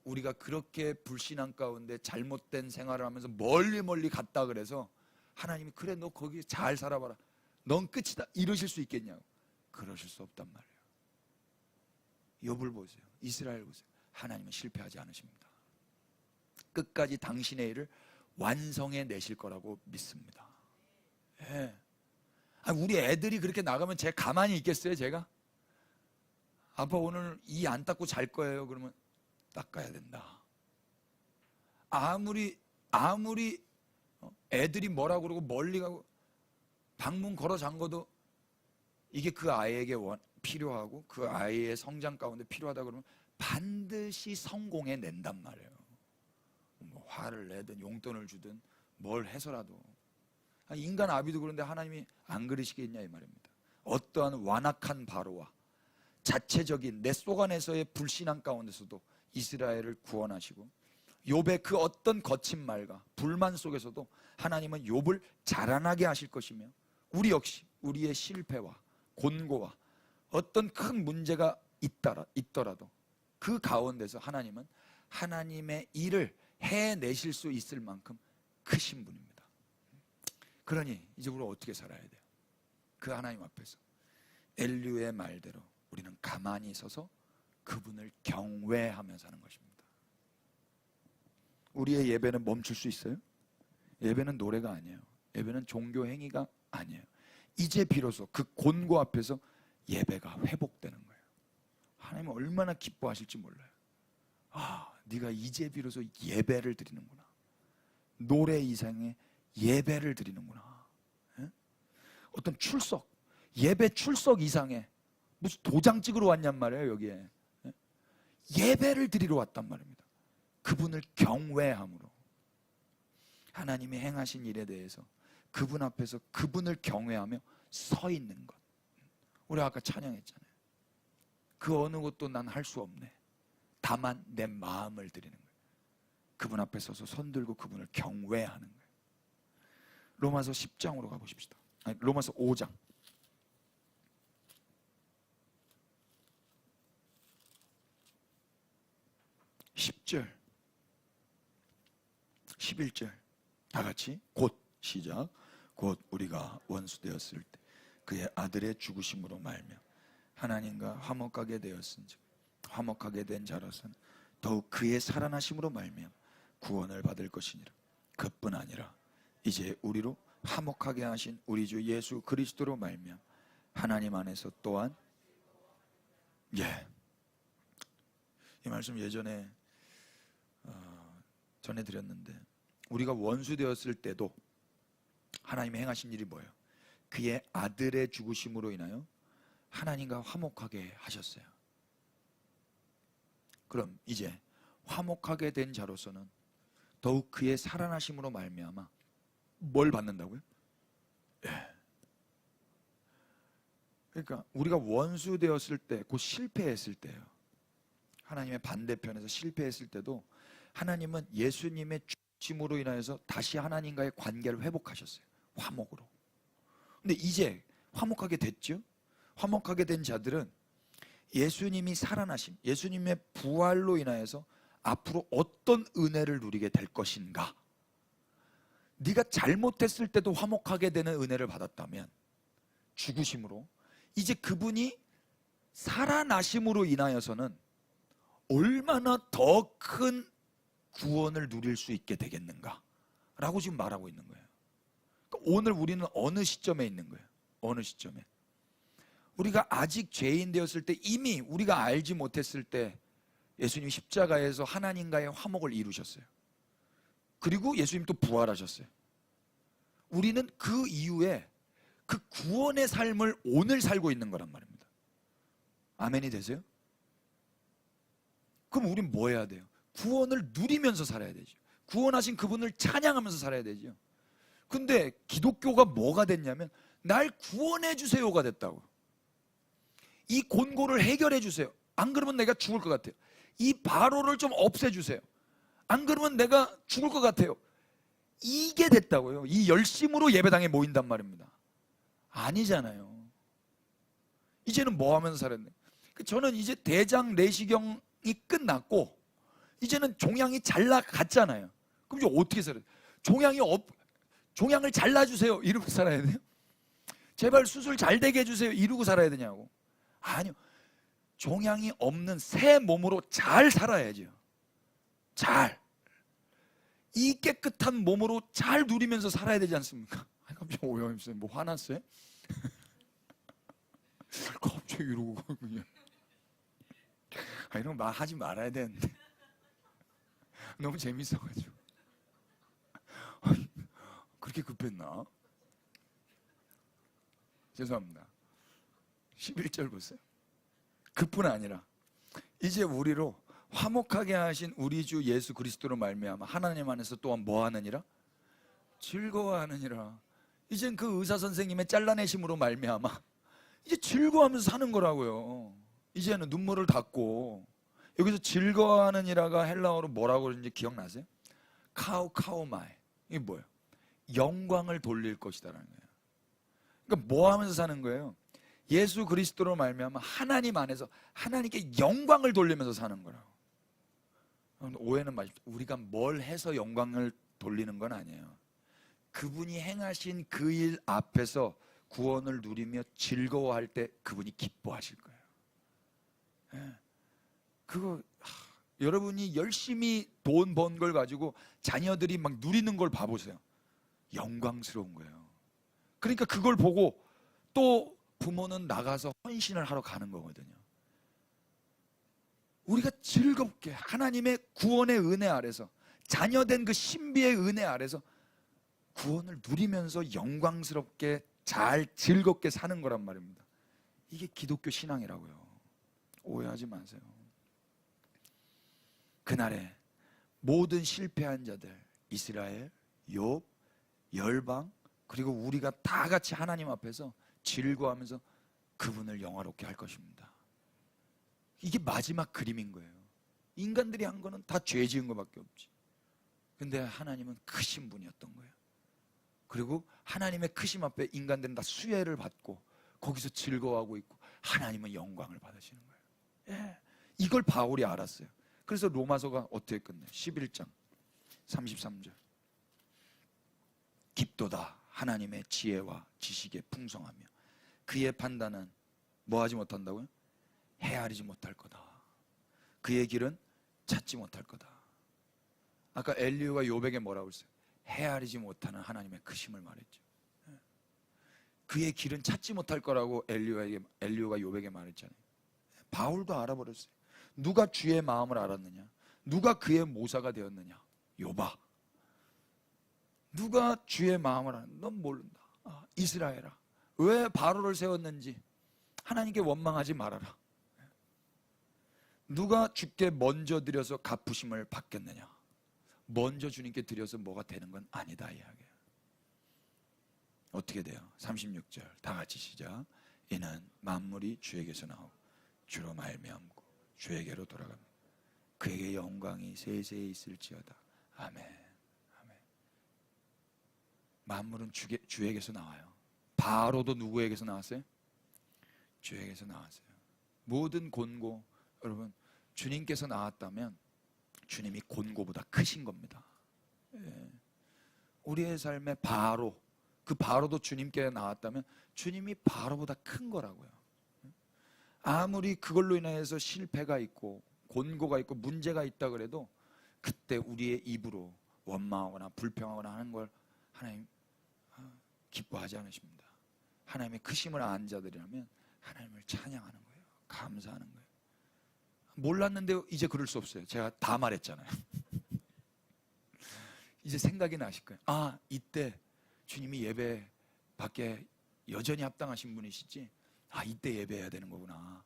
우리가 그렇게 불신앙 가운데 잘못된 생활을 하면서 멀리 갔다 그래서 하나님이 그래 너 거기 잘 살아봐라, 넌 끝이다 이러실 수 있겠냐고. 그러실 수 없단 말이에요. 욥을 보세요, 이스라엘 보세요. 하나님은 실패하지 않으십니다. 끝까지 당신의 일을 완성해 내실 거라고 믿습니다. 우리 애들이 그렇게 나가면 제가 가만히 있겠어요? 제가 아빠 오늘 이 안 닦고 잘 거예요 그러면 닦아야 된다. 아무리 애들이 뭐라고 그러고 멀리 가고 방문 걸어 잠궈도 이게 그 아이에게 필요하고 그 아이의 성장 가운데 필요하다 그러면 반드시 성공해 낸단 말이에요. 뭐 화를 내든 용돈을 주든 뭘 해서라도. 인간 아비도 그런데 하나님이 안 그러시겠냐 이 말입니다. 어떠한 완악한 바로와 자체적인 내 속 안에서의 불신앙 가운데서도 이스라엘을 구원하시고 욥의 그 어떤 거친 말과 불만 속에서도 하나님은 욥을 자라나게 하실 것이며 우리 역시 우리의 실패와 곤고와 어떤 큰 문제가 있더라도 그 가운데서 하나님은 하나님의 일을 해내실 수 있을 만큼 크신 분입니다. 그러니 이제 우리가 어떻게 살아야 돼요? 그 하나님 앞에서 엘리후의 말대로 우리는 가만히 서서 그분을 경외하며 사는 것입니다. 우리의 예배는 멈출 수 있어요? 예배는 노래가 아니에요. 예배는 종교 행위가 아니에요. 이제 비로소 그 곤고 앞에서 예배가 회복되는 거예요. 하나님은 얼마나 기뻐하실지 몰라요. 네가 이제 비로소 예배를 드리는구나. 노래 이상의 예배를 드리는구나. 어떤 출석, 예배 출석 이상의 무슨 도장 찍으러 왔냔 말이에요. 여기에 예배를 드리러 왔단 말입니다. 그분을 경외함으로 하나님이 행하신 일에 대해서 그분 앞에서 그분을 경외하며 서 있는 것. 우리 아까 찬양했잖아요. 그 어느 것도 난 할 수 없네. 다만 내 마음을 드리는 거예요. 그분 앞에 서서 손 들고 그분을 경외하는 거예요. 로마서 10장으로 가보십시다. 아니, 로마서 5장 10절 11절 다 같이 곧 시작. 곧 우리가 원수 되었을 때 그의 아들의 죽으심으로 말며 하나님과 화목하게 되었은즉 화목하게 된 자로서는 더욱 그의 살아나심으로 말며 구원을 받을 것이니라. 그뿐 아니라 이제 우리로 화목하게 하신 우리 주 예수 그리스도로 말며 하나님 안에서 또한 이 말씀 예전에 전해드렸는데, 우리가 원수 되었을 때도 하나님이 행하신 일이 뭐예요? 그의 아들의 죽으심으로 인하여 하나님과 화목하게 하셨어요. 그럼 이제 화목하게 된 자로서는 더욱 그의 살아나심으로 말미암아 뭘 받는다고요? 그러니까 우리가 원수 되었을 때, 곧 실패했을 때요, 하나님의 반대편에서 실패했을 때도 하나님은 예수님의 죽음으로 인하여서 다시 하나님과의 관계를 회복하셨어요. 화목으로. 근데 이제 화목하게 됐죠? 화목하게 된 자들은 예수님이 살아나심, 예수님의 부활로 인하여서 앞으로 어떤 은혜를 누리게 될 것인가? 네가 잘못했을 때도 화목하게 되는 은혜를 받았다면, 죽으심으로, 이제 그분이 살아나심으로 인하여서는 얼마나 더 큰 구원을 누릴 수 있게 되겠는가 라고 지금 말하고 있는 거예요. 그러니까 오늘 우리는 어느 시점에 있는 거예요? 어느 시점에? 우리가 아직 죄인 되었을 때, 이미 우리가 알지 못했을 때 예수님이 십자가에서 하나님과의 화목을 이루셨어요. 그리고 예수님 또 부활하셨어요. 우리는 그 이후에 그 구원의 삶을 오늘 살고 있는 거란 말입니다. 아멘이 되세요? 그럼 우린 뭐 해야 돼요? 구원을 누리면서 살아야 되죠. 구원하신 그분을 찬양하면서 살아야 되죠. 근데 기독교가 뭐가 됐냐면, 날 구원해 주세요가 됐다고. 이 곤고를 해결해 주세요. 안 그러면 내가 죽을 것 같아요. 이 바로를 좀 없애주세요. 안 그러면 내가 죽을 것 같아요. 이게 됐다고요. 이 열심으로 예배당에 모인단 말입니다. 아니잖아요. 이제는 뭐 하면서 살았네. 저는 이제 대장 내시경이 끝났고 이제는 종양이 잘 나갔잖아요. 그럼 이제 어떻게 살아요? 종양을 잘라주세요 이러고 살아야 돼요? 제발 수술 잘 되게 해주세요 이러고 살아야 되냐고. 아니요. 종양이 없는 새 몸으로 잘 살아야죠. 잘. 이 깨끗한 몸으로 잘 누리면서 살아야 되지 않습니까? 깜짝 오해했어요. 뭐 화났어요? 갑자기 이러고 그냥. 이런 말 하지 말아야 되는데 너무 재밌어가지고. 그렇게 급했나? 죄송합니다. 11절 보세요. 그뿐 아니라 이제 우리로 화목하게 하신 우리 주 예수 그리스도로 말미암아 하나님 안에서 또한 뭐 하느니라? 즐거워하느니라. 이젠 그 의사 선생님의 잘라내심으로 말미암아 이제 즐거워하면서 사는 거라고요. 이제는 눈물을 닦고. 여기서 즐거워하느니라가 헬라어로 뭐라고 그러는지 기억나세요? 카오마이. 이게 뭐예요? 영광을 돌릴 것이다라는 거예요. 그러니까 뭐 하면서 사는 거예요? 예수 그리스도로 말미암아 하나님 안에서 하나님께 영광을 돌리면서 사는 거라고. 오해는 마십시오. 우리가 뭘 해서 영광을 돌리는 건 아니에요. 그분이 행하신 그 일 앞에서 구원을 누리며 즐거워할 때 그분이 기뻐하실 거예요. 네. 그거 여러분이 열심히 돈 번 걸 가지고 자녀들이 막 누리는 걸 봐보세요. 영광스러운 거예요. 그러니까 그걸 보고 또 부모는 나가서 헌신을 하러 가는 거거든요. 우리가 즐겁게 하나님의 구원의 은혜 아래서, 자녀된 그 신비의 은혜 아래서 구원을 누리면서 영광스럽게 잘 즐겁게 사는 거란 말입니다. 이게 기독교 신앙이라고요. 오해하지 마세요. 그날에 모든 실패한 자들, 이스라엘, 욥, 열방, 그리고 우리가 다 같이 하나님 앞에서 즐거워하면서 그분을 영화롭게 할 것입니다. 이게 마지막 그림인 거예요. 인간들이 한 거는 다 죄 지은 것밖에 없지. 근데 하나님은 크신 분이었던 거예요. 그리고 하나님의 크심 앞에 인간들은 다 수혜를 받고 거기서 즐거워하고 있고 하나님은 영광을 받으시는 거예요. 예. 이걸 바울이 알았어요. 그래서 로마서가 어떻게 끝나요? 11장 33절. 깊도다 하나님의 지혜와 지식에 풍성하며 그의 판단은 뭐하지 못한다고요? 헤아리지 못할 거다. 그의 길은 찾지 못할 거다. 아까 엘리후가 요백에 뭐라고 했어요? 헤아리지 못하는 하나님의 크심을 말했죠. 그의 길은 찾지 못할 거라고 엘리후가 요백에 말했잖아요. 바울도 알아버렸어요. 누가 주의 마음을 알았느냐? 누가 그의 모사가 되었느냐? 욥아. 누가 주의 마음을 아는? 넌 모른다. 이스라엘아, 왜 바로를 세웠는지 하나님께 원망하지 말아라. 누가 주께 먼저 드려서 갚으심을 받겠느냐? 먼저 주님께 드려서 뭐가 되는 건 아니다 이야기예요. 어떻게 돼요? 36절 다 같이 시작. 이는 만물이 주에게서 나오고 주로 말미암고 주에게로 돌아갑니다. 그에게 영광이 세세히 있을지어다. 아멘. 아멘. 만물은 주에게서 나와요. 바로도 누구에게서 나왔어요? 주에게서 나왔어요. 모든 곤고, 여러분 주님께서 나왔다면 주님이 곤고보다 크신 겁니다. 예. 우리의 삶의 바로, 그 바로도 주님께 나왔다면 주님이 바로보다 큰 거라고요. 아무리 그걸로 인해서 실패가 있고 곤고가 있고 문제가 있다 그래도 그때 우리의 입으로 원망하거나 불평하거나 하는 걸 하나님 기뻐하지 않으십니다. 하나님의 크심을 아는 자들이라면 하나님을 찬양하는 거예요. 감사하는 거예요. 몰랐는데 이제 그럴 수 없어요. 제가 다 말했잖아요. 이제 생각이 나실 거예요. 이때 주님이 예배 밖에 여전히 합당하신 분이시지. 이때 예배해야 되는 거구나.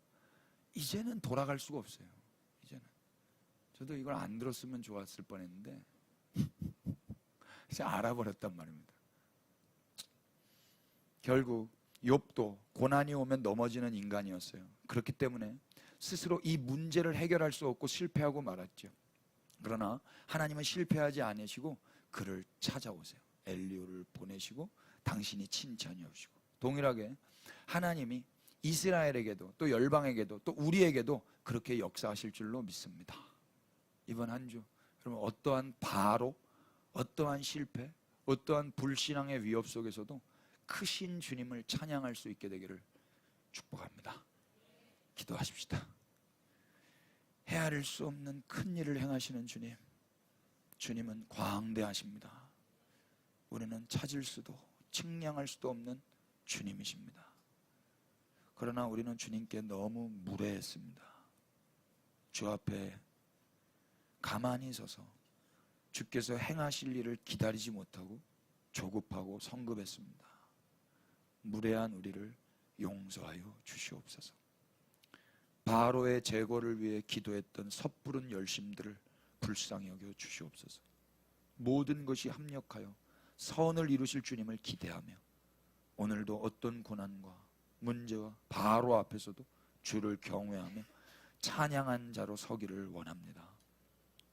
이제는 돌아갈 수가 없어요. 이제는 저도 이걸 안 들었으면 좋았을 뻔했는데 이제 알아버렸단 말입니다. 결국 욥도 고난이 오면 넘어지는 인간이었어요. 그렇기 때문에 스스로 이 문제를 해결할 수 없고 실패하고 말았죠. 그러나 하나님은 실패하지 않으시고 그를 찾아오세요. 엘리후를 보내시고 당신이 칭찬해 오시고, 동일하게 하나님이 이스라엘에게도 또 열방에게도 또 우리에게도 그렇게 역사하실 줄로 믿습니다. 이번 한 주 여러분 어떠한 바로, 어떠한 실패, 어떠한 불신앙의 위협 속에서도 크신 주님을 찬양할 수 있게 되기를 축복합니다. 기도하십시다. 헤아릴 수 없는 큰 일을 행하시는 주님, 주님은 광대하십니다. 우리는 찾을 수도 측량할 수도 없는 주님이십니다. 그러나 우리는 주님께 너무 무례했습니다. 주 앞에 가만히 서서 주께서 행하실 일을 기다리지 못하고 조급하고 성급했습니다. 무례한 우리를 용서하여 주시옵소서. 바로의 제거를 위해 기도했던 섣부른 열심들을 불쌍히 여겨 주시옵소서. 모든 것이 합력하여 선을 이루실 주님을 기대하며 오늘도 어떤 고난과 문제와 바로 앞에서도 주를 경외하며 찬양한 자로 서기를 원합니다.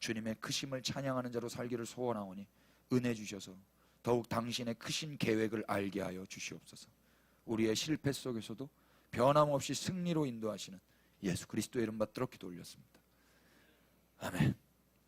주님의 크심을 찬양하는 자로 살기를 소원하오니 은혜 주셔서 더욱 당신의 크신 계획을 알게 하여 주시옵소서. 우리의 실패 속에서도 변함없이 승리로 인도하시는 예수 그리스도의 이름 받들어 기도 올렸습니다. 아멘.